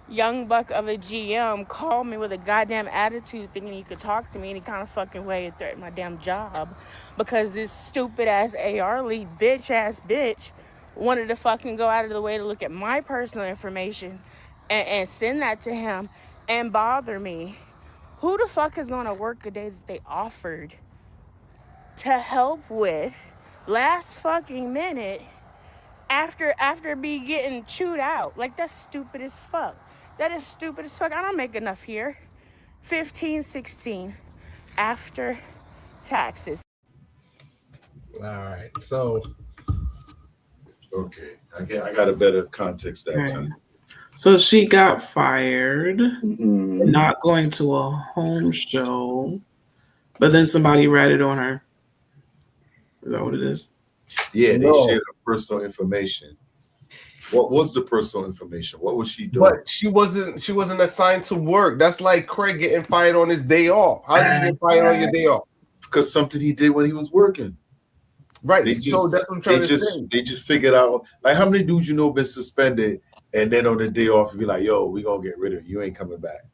young buck of a GM called me with a goddamn attitude thinking he could talk to me any kind of fucking way and threaten my damn job because this stupid ass AR lead bitch wanted to fucking go out of the way to look at my personal information and send that to him and bother me. Who the fuck is gonna work a day that they offered to help with last fucking minute after be getting chewed out? Like, that's stupid as fuck. That is stupid as fuck. I don't make enough here. 15, 16 after taxes. All right, so okay, I got a better context that time. So she got fired, not going to a home show, but then somebody ratted on her. Is that what it is? Yeah, they shared her personal information. What was the personal information? What was she doing? But she wasn't assigned to work. That's like Craig getting fired on his day off. How do you get fired on your day off? Because something he did when he was working. Right. So that's what I'm trying to say. They just figured out, like, how many dudes you know been suspended and then on the day off you be like, yo, we gonna get rid of you. You ain't coming back.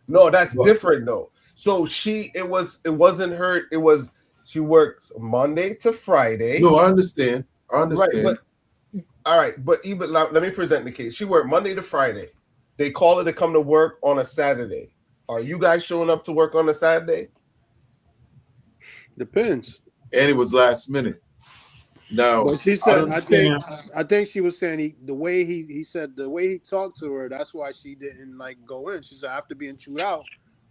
No, that's different though. So it wasn't her. It was she works Monday to Friday. No, I understand. Right, but even let me present the case. She worked Monday to Friday. They call her to come to work on a Saturday. Are you guys showing up to work on a Saturday? Depends. And it was last minute. Now, but she said, I think she was saying the way he talked to her, that's why she didn't like go in. She said, after being chewed out,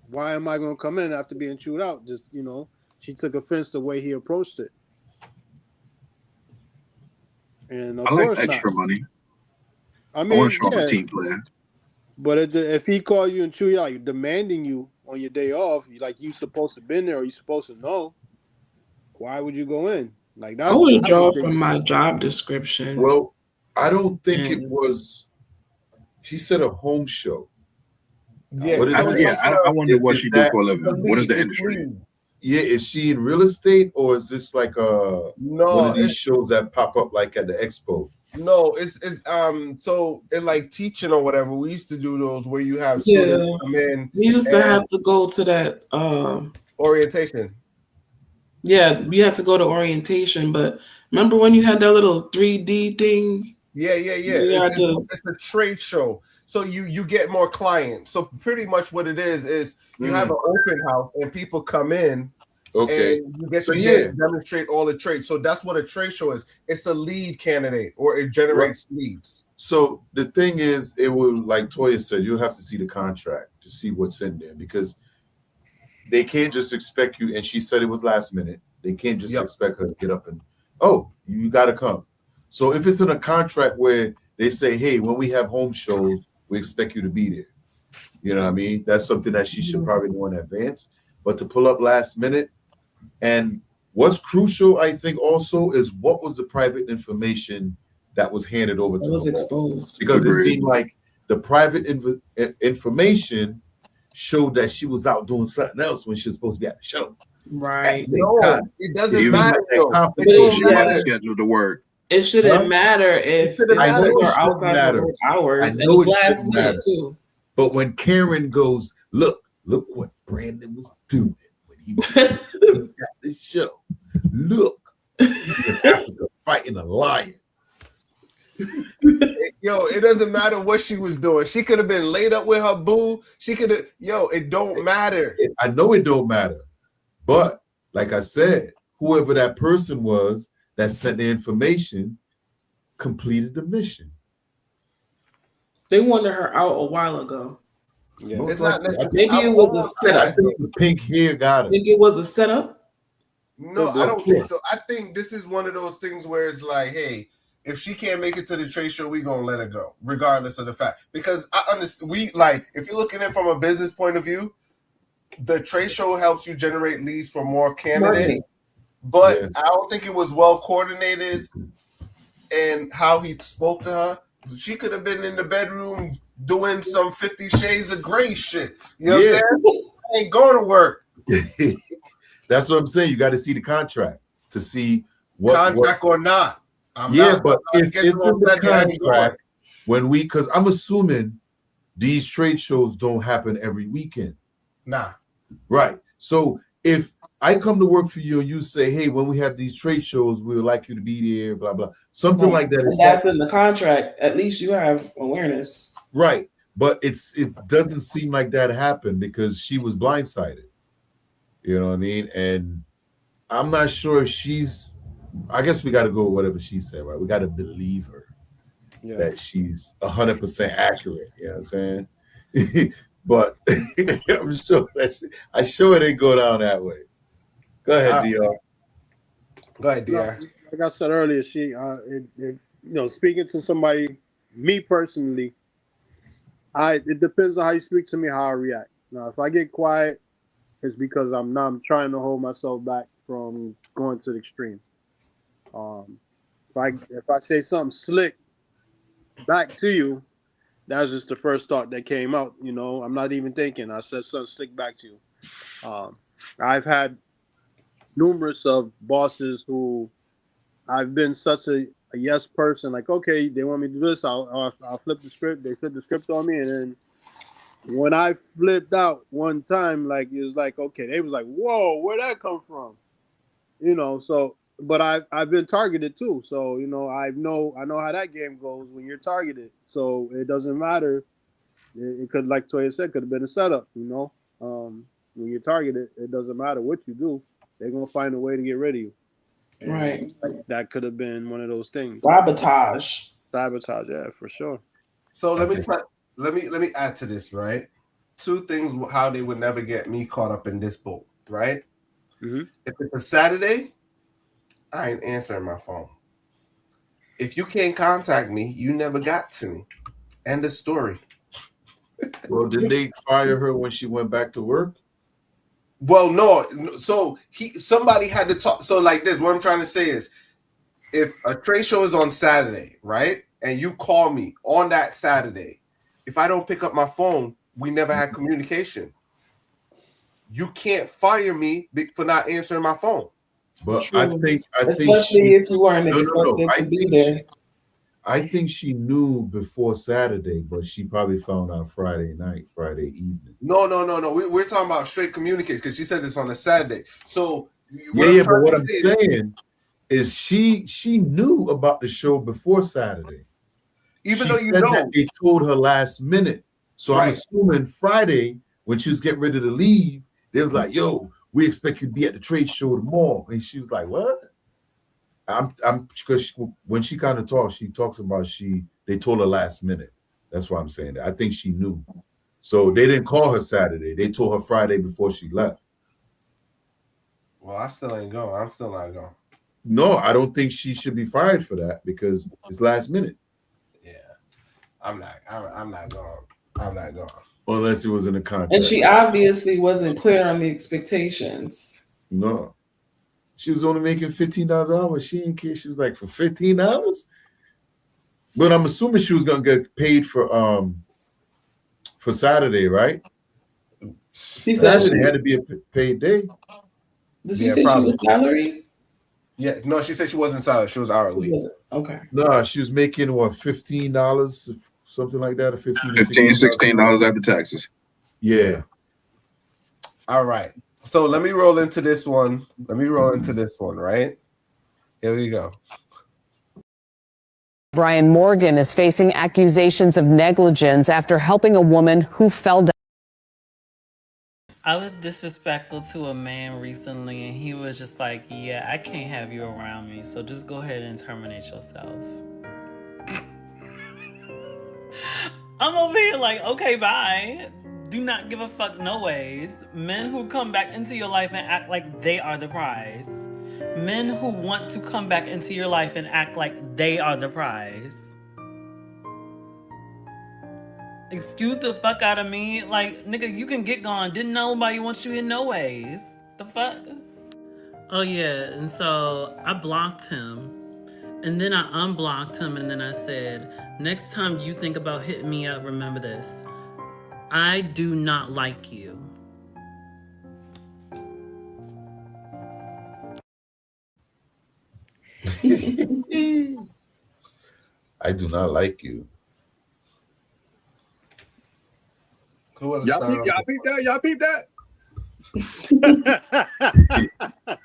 why am I going to come in after being chewed out? Just, she took offense the way he approached it. And of I like course extra not. money. I mean, want to show I'm a team player. But if he called you and chew you out, demanding you on your day off, like you supposed to been there or you supposed to know, why would you go in? Like that. I would draw from my job description. Well, I don't think it was. She said a home show. Yeah, What is that? I wonder what she do for a living. What is the it's industry? lead. Yeah, is she in real estate or is this like one of these shows that pop up like at the expo? No, it's so in like teaching or whatever, we used to do those where you have students come in. We used to have to go to that orientation. Yeah, you have to go to orientation, but remember when you had that little 3D thing? Yeah. It's a trade show. So you get more clients. So pretty much what it is you have an open house and people come in. Okay. And you get to demonstrate all the trades. So that's what a trade show is. It's a lead candidate or it generates leads. So the thing is, it will, like Toya said, you'll have to see the contract to see what's in there because they can't just expect you. And she said it was last minute. They can't just expect her to get up and, you got to come. So if it's in a contract where they say, hey, when we have home shows, we expect you to be there. You know what I mean? That's something that she should probably know in advance. But to pull up last minute, and what's crucial, I think, also is what was the private information that was handed over to her. Was exposed. Because it seemed like the private information showed that she was out doing something else when she was supposed to be at the show. Right. No, it doesn't matter. She had a schedule to work. It shouldn't matter if it's outside of work hours. And it's last minute too. But when Karen goes, look what Brandon was doing when he was at the show. Look, Africa fighting a lion. Yo, it doesn't matter what she was doing. She could have been laid up with her boo. She could have. Yo, it don't matter. I know it don't matter, but like I said, whoever that person was that sent the information completed the mission. They wanted her out a while ago. Yeah, it's not necessarily. Maybe it was a setup. I think the pink hair got it. Think it was a setup? No, I don't think so. I think this is one of those things where it's like, hey, if she can't make it to the trade show, we gonna let her go, regardless of the fact. Because I understand, if you're looking at it from a business point of view, the trade show helps you generate leads for more candidates. But I don't think it was well coordinated and how he spoke to her. She could have been in the bedroom doing some 50 Shades of Grey shit. You know what I'm saying? I ain't going to work. That's what I'm saying. You got to see the contract to see what contract or not. But if it's in the contract, because I'm assuming these trade shows don't happen every weekend. Nah. Right. So if I come to work for you and you say, hey, when we have these trade shows, we would like you to be there, blah, blah. Something like that. That's in the contract. At least you have awareness. Right. But it doesn't seem like that happened because she was blindsided. You know what I mean? And I'm not sure if I guess we got to go with whatever she said, right? We got to believe her that she's 100% accurate. You know what I'm saying? But I'm sure it didn't go down that way. Go ahead, DR. Go ahead, DR. Like I said earlier, speaking to somebody, me personally, it depends on how you speak to me, how I react. Now, if I get quiet, it's because I'm trying to hold myself back from going to the extreme. If I say something slick back to you, that's just the first thought that came out. You know, I'm not even thinking. I said something slick back to you. I've had numerous of bosses who I've been such a yes person. Like, okay, they want me to do this. I'll flip the script. They flip the script on me, and then when I flipped out one time, like it was like, okay, they was like, whoa, where'd that come from? You know, so. But I've been targeted too, so you know I know how that game goes when you're targeted. So it doesn't matter. It could, like Toya said, could have been a setup. You know, when you're targeted, it doesn't matter what you do. They're gonna find a way to get rid of you. And right. That could have been one of those things. Sabotage, yeah, for sure. So let me add to this. Right, two things how they would never get me caught up in this boat. Right, if it's a Saturday, I ain't answering my phone. If you can't contact me, you never got to me. End of story. Well, did they fire her when she went back to work? Well, no. So somebody had to talk. So like this, what I'm trying to say is, if a trade show is on Saturday, right, and you call me on that Saturday, if I don't pick up my phone, we never had communication. You can't fire me for not answering my phone. But True. I think Especially if you weren't expected to be there. I think she knew before Saturday, but she probably found out Friday night, Friday evening. No. We're talking about straight communication because she said this on a Saturday. So but what I'm saying is she knew about the show before Saturday. Even she though you said know that they told her last minute. So I'm assuming Friday, when she was getting ready to leave, they was like, yo, we expect you to be at the trade show tomorrow. And she was like, what? I'm because when she kind of talks, she talks about they told her last minute. That's why I'm saying that. I think she knew. So they didn't call her Saturday. They told her Friday before she left. Well, I still ain't going. I'm still not going. No, I don't think she should be fired for that because it's last minute. Yeah. I'm not going. I'm not going. Unless it was in the contract. And she obviously wasn't clear on the expectations. No. She was only making $15 an hour. She didn't care. She was like, for $15? But I'm assuming she was gonna get paid for Saturday, right? She said Saturday had to be a paid day. Did she say probably. She was salary? Yeah, no, she said she wasn't salary. She was hourly. Okay. No, she was making what, $15, something like that, or $16 after taxes. Yeah. All right. So let me roll into this one. Right? Here we go. Brian Morgan is facing accusations of negligence after helping a woman who fell down. I was disrespectful to a man recently, and he was just like, yeah, I can't have you around me, so just go ahead and terminate yourself. I'm over here like, okay, bye. Do not give a fuck no ways. Men who come back into your life and act like they are the prize. Men who want to come back into your life and act like they are the prize. Excuse the fuck out of me. Like, nigga, you can get gone. Didn't nobody want you here no ways. The fuck? Oh yeah, and so I blocked him. And then I unblocked him, and then I said, next time you think about hitting me up, remember this. I do not like you. I do not like you. Y'all peep that?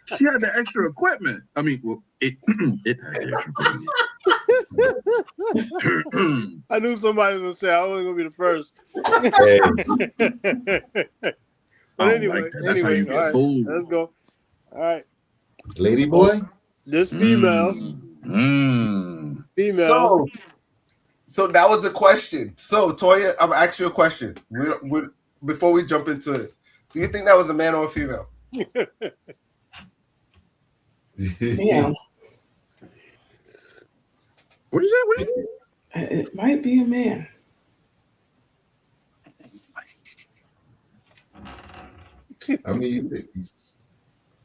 She had the extra equipment. I mean, well, it had the extra equipment. I knew somebody was gonna say I wasn't gonna be the first. But anyway, That's how you get right, fooled. let's go. All right, lady boy. This female. Female. So that was a question. So Toya, I'm asking you a question. Before we jump into this, do you think that was a man or a female? Yeah. What is that? It might be a man. I mean,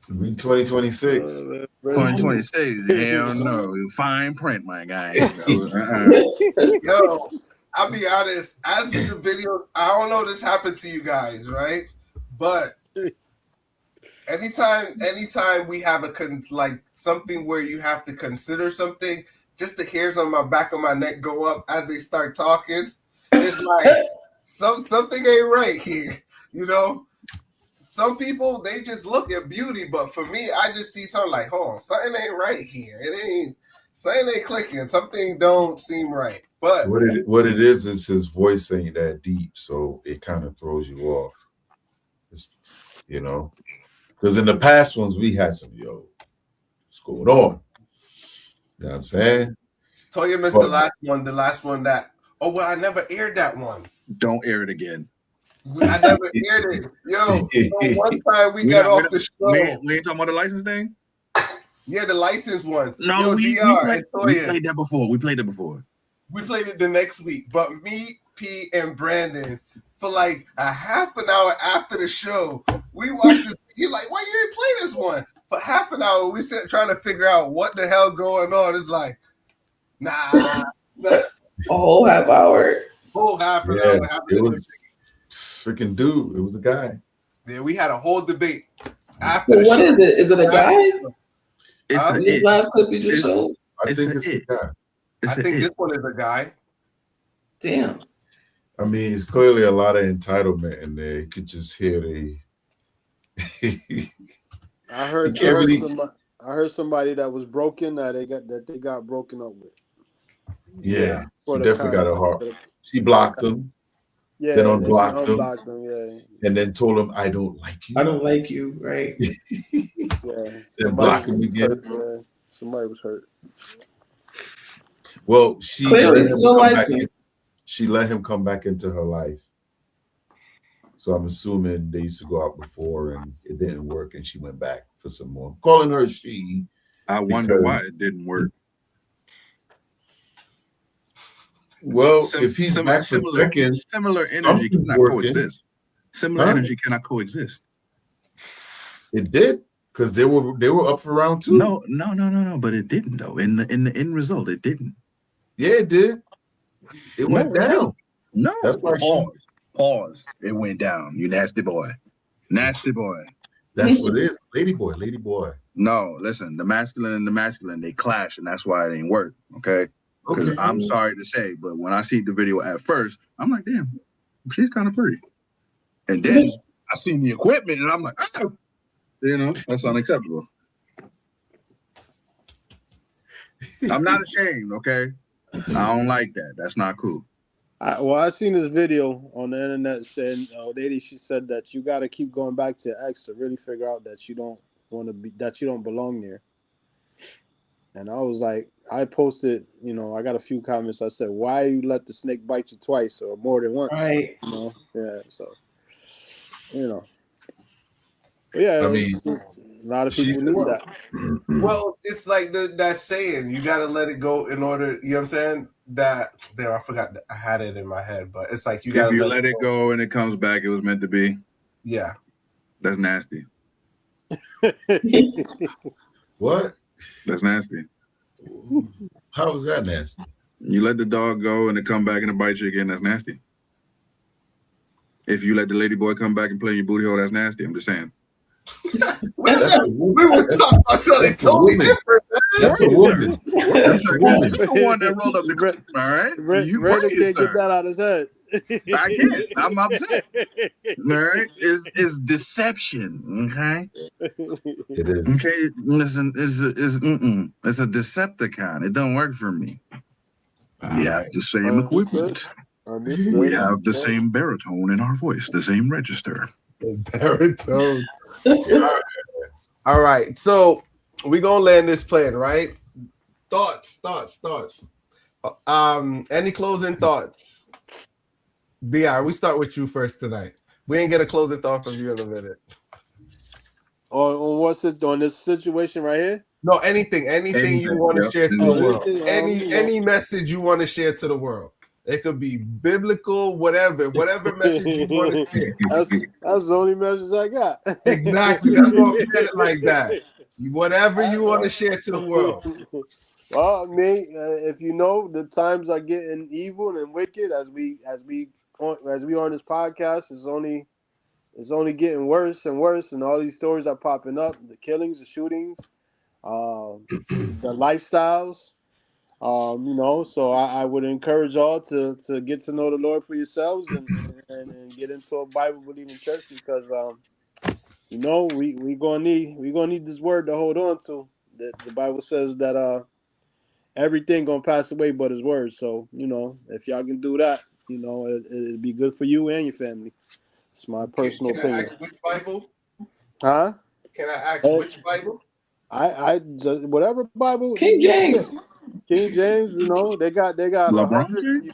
we 2026. 2026. Hell no. Fine print, my guy. Yo, I'll be honest. As the video, I don't know if this happened to you guys, right? But anytime we have like something where you have to consider something, just the hairs on my back of my neck go up as they start talking. It's like something ain't right here, you know. Some people, they just look at beauty, but for me, I just see something like, hold on, something ain't right here. Something ain't clicking. Something don't seem right. But what it is his voice ain't that deep, so it kind of throws you off. It's, you know, because in the past ones we had some what's going on? You know what I'm saying? Toya missed the last one that. Oh well, I never aired that one. Don't air it again. I never aired it. Yo, one time we got off the show. We ain't talking about the license thing? Yeah, the license one. No, Yo, we played that before. We played it the next week. But me, P, and Brandon, for like a half an hour after the show, we watched this. He's like, why you ain't play this one? For half an hour, we sit trying to figure out what the hell going on. It's like, nah, A whole half hour. Whole half an Yeah, hour. Having it a was freaking dude. It was a guy. Yeah, we had a whole debate after So the what show. is it? Is it a guy? It's a This it. last clip you just It's- showed? I think it's a guy. I think this one is a guy. Damn. I mean, it's clearly a lot of entitlement in there. You could just hear the. I heard somebody that was broken that they got broken up with. Yeah, For she the definitely got a heart. for the- She blocked him, Yeah, then they unblocked him, unblocked them. Yeah, and then told him, "I don't like you." I don't like you, right? yeah. Then block him was again. hurt, yeah. Somebody was hurt. Well, she Clearly let him still come likes back him. she let him come back into her life. So I'm assuming they used to go out before and it didn't work, and she went back for some more. I'm calling her she. I wonder why it didn't work. Well, if he's back for seconds, similar energy something's cannot working. coexist. Similar Huh? energy cannot coexist. It did, because they were up for round 2. No. But it didn't though. In the end result, it didn't. Yeah, it did. It went down. No. That's why Pause. It went down. You nasty boy. Nasty boy. That's what it is. Lady boy. No, listen, the masculine and the masculine, they clash, and that's why it ain't work. Okay. Because Okay. I'm sorry to say, but when I see the video at first, I'm like, damn, she's kind of pretty. And then I seen the equipment and I'm like, oh, that's unacceptable. I'm not ashamed, okay? I don't like that. That's not cool. I seen this video on the internet saying, lady, she said that you got to keep going back to your ex to really figure out that you don't belong there. And I was like, I posted, I got a few comments. I said, why you let the snake bite you twice or more than once? Right. Yeah. So, But yeah, I mean, a lot of people need that. Well, it's like that saying, you got to let it go in order, you know what I'm saying? I forgot, I had it in my head, but it's like you got to let it go and it comes back, it was meant to be. Yeah. That's nasty. What? That's nasty. How is that nasty? You let the dog go and it come back and it bite you again, that's nasty. If you let the lady boy come back and play your booty hole, that's nasty. I'm just saying. We were talking about something totally different. That's a woman. That's a woman. You're the one that rolled up the clip, all right? You Brandon bring it, can't sir. get that out of his head. I can't. I'm upset. All right? It's deception, okay? It is. Okay, listen, it's a Decepticon. It don't work for me. We have the same equipment. We have the same baritone in our voice, the same register. Baritone. All right. So we're gonna land this plane, right? Thoughts. Any closing thoughts? BR, we start with you first tonight. We ain't get a closing thought from you in a minute. On this situation right here? No, anything you want to share to the world. Any message you want to share to the world. It could be biblical, whatever message you want to share. That's the only message I got. Exactly. That's why we did it like that. Whatever you want to share to the world. Well, if you know, the times are getting evil and wicked as we on this podcast, it's only getting worse and worse, and all these stories are popping up: the killings, the shootings, the lifestyles. So I would encourage all to get to know the Lord for yourselves and get into a Bible believing church, because we gonna need this word to hold on to. The Bible says that everything gonna pass away but His word. So if y'all can do that, it'd be good for you and your family. It's my personal opinion. Can I ask which Bible? Huh? Can I ask which Bible? I just whatever Bible. King James. King James, they got LeBron 100.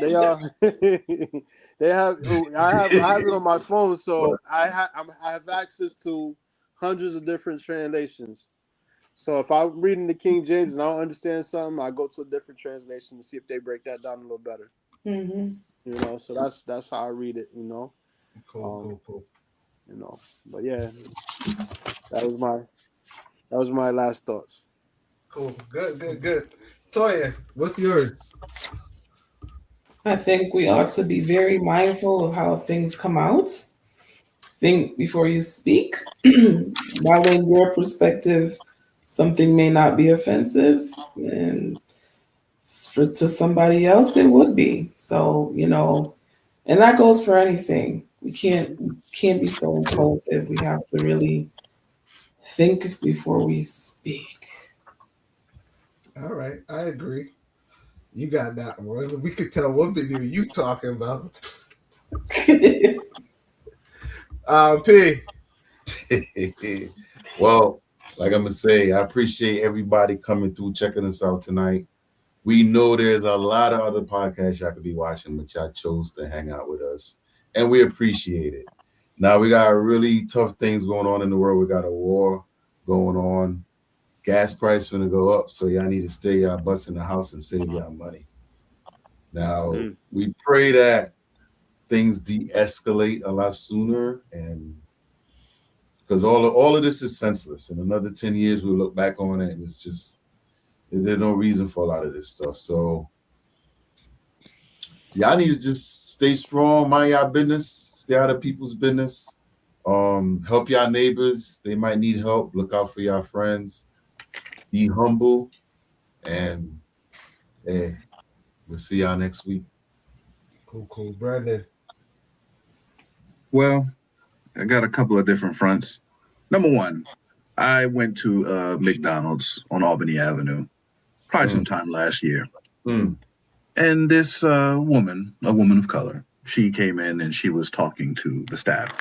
They are. They have. I have it on my phone, so I have access to hundreds of different translations. So if I'm reading the King James and I don't understand something, I go to a different translation to see if they break that down a little better. Mm-hmm. So that's how I read it. Cool. But yeah, that was my last thoughts. Cool. Good. Toya, what's yours? I think we ought to be very mindful of how things come out. Think before you speak. While in your perspective, something may not be offensive, and to somebody else, it would be. So, and that goes for anything. We can't be so impulsive. We have to really think before we speak. All right, I agree. You got that one. We could tell what video you talking about. P. Well, like I'm gonna say, I appreciate everybody coming through, checking us out tonight. We know there's a lot of other podcasts y'all could be watching, but y'all chose to hang out with us, and we appreciate it. Now we got really tough things going on in the world. We got a war going on. Gas price gonna go up, so y'all need to stay y'all butts in the house and save y'all money. Now we pray that things de-escalate a lot sooner, and because all of this is senseless. In another 10 years, we'll look back on it, and it's just there's no reason for a lot of this stuff. So y'all need to just stay strong, mind y'all business, stay out of people's business, help y'all neighbors. They might need help. Look out for y'all friends. Be humble, and hey, we'll see y'all next week. Cool. Brandon. Well, I got a couple of different fronts. Number one, I went to McDonald's on Albany Avenue probably sometime last year. And this woman, a woman of color, she came in and she was talking to the staff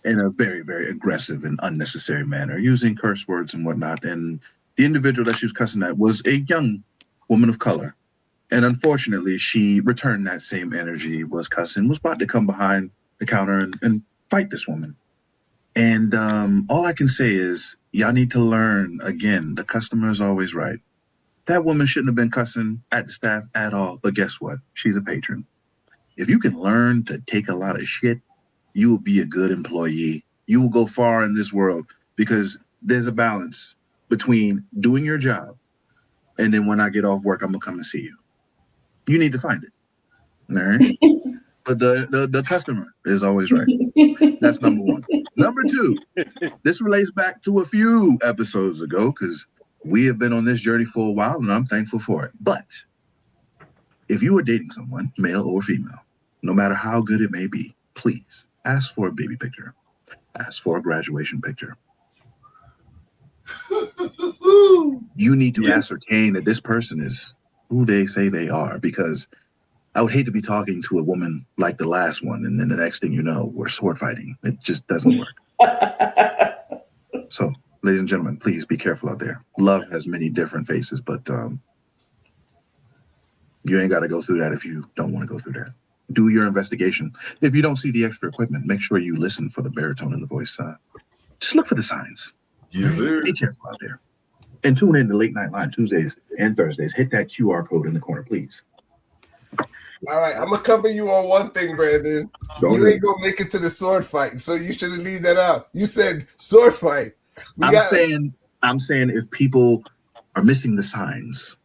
in a very, very aggressive and unnecessary manner, using curse words and whatnot. And the individual that she was cussing at was a young woman of color. And unfortunately, she returned that same energy, was cussing, was about to come behind the counter and fight this woman. And all I can say is, y'all need to learn, again, the customer is always right. That woman shouldn't have been cussing at the staff at all. But guess what? She's a patron. If you can learn to take a lot of shit, you will be a good employee. You will go far in this world, because there's a balance between doing your job and then when I get off work, I'm going to come and see you. You need to find it. All right? But the customer is always right. That's number one. Number two, this relates back to a few episodes ago, because we have been on this journey for a while, and I'm thankful for it. But if you are dating someone, male or female, no matter how good it may be, please ask for a baby picture. Ask for a graduation picture. You need to ascertain that this person is who they say they are, because I would hate to be talking to a woman like the last one, and then the next thing you know, we're sword fighting. It just doesn't work. So, ladies and gentlemen, please be careful out there. Love has many different faces, but you ain't got to go through that if you don't want to go through that. Do your investigation. If you don't see the extra equipment, make sure you listen for the baritone in the voice. Just look for the signs. Yes, sir. Be careful out there. And tune in to Late Night Line Tuesdays and Thursdays. Hit that QR code in the corner, please. All right, I'm gonna cover you on one thing, Brandon. You ain't gonna make it to the sword fight, so you should have leave that out. You said sword fight. I'm saying if people are missing the signs,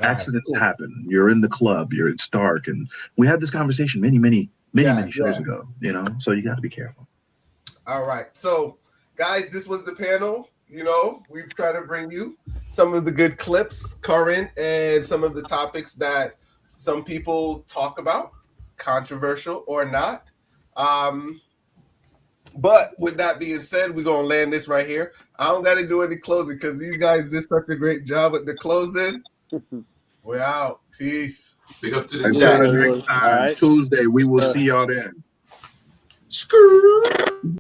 accidents happen. You're in the club, it's dark, and we had this conversation many shows ago. So you got to be careful. All right, so guys, this was the panel. We've tried to bring you some of the good clips, current, and some of the topics that some people talk about, controversial or not. But with that being said, we're going to land this right here. I don't got to do any closing because these guys did such a great job with the closing. We're out. Peace. Big up to the Until next time, Tuesday, we will see y'all then. Screw.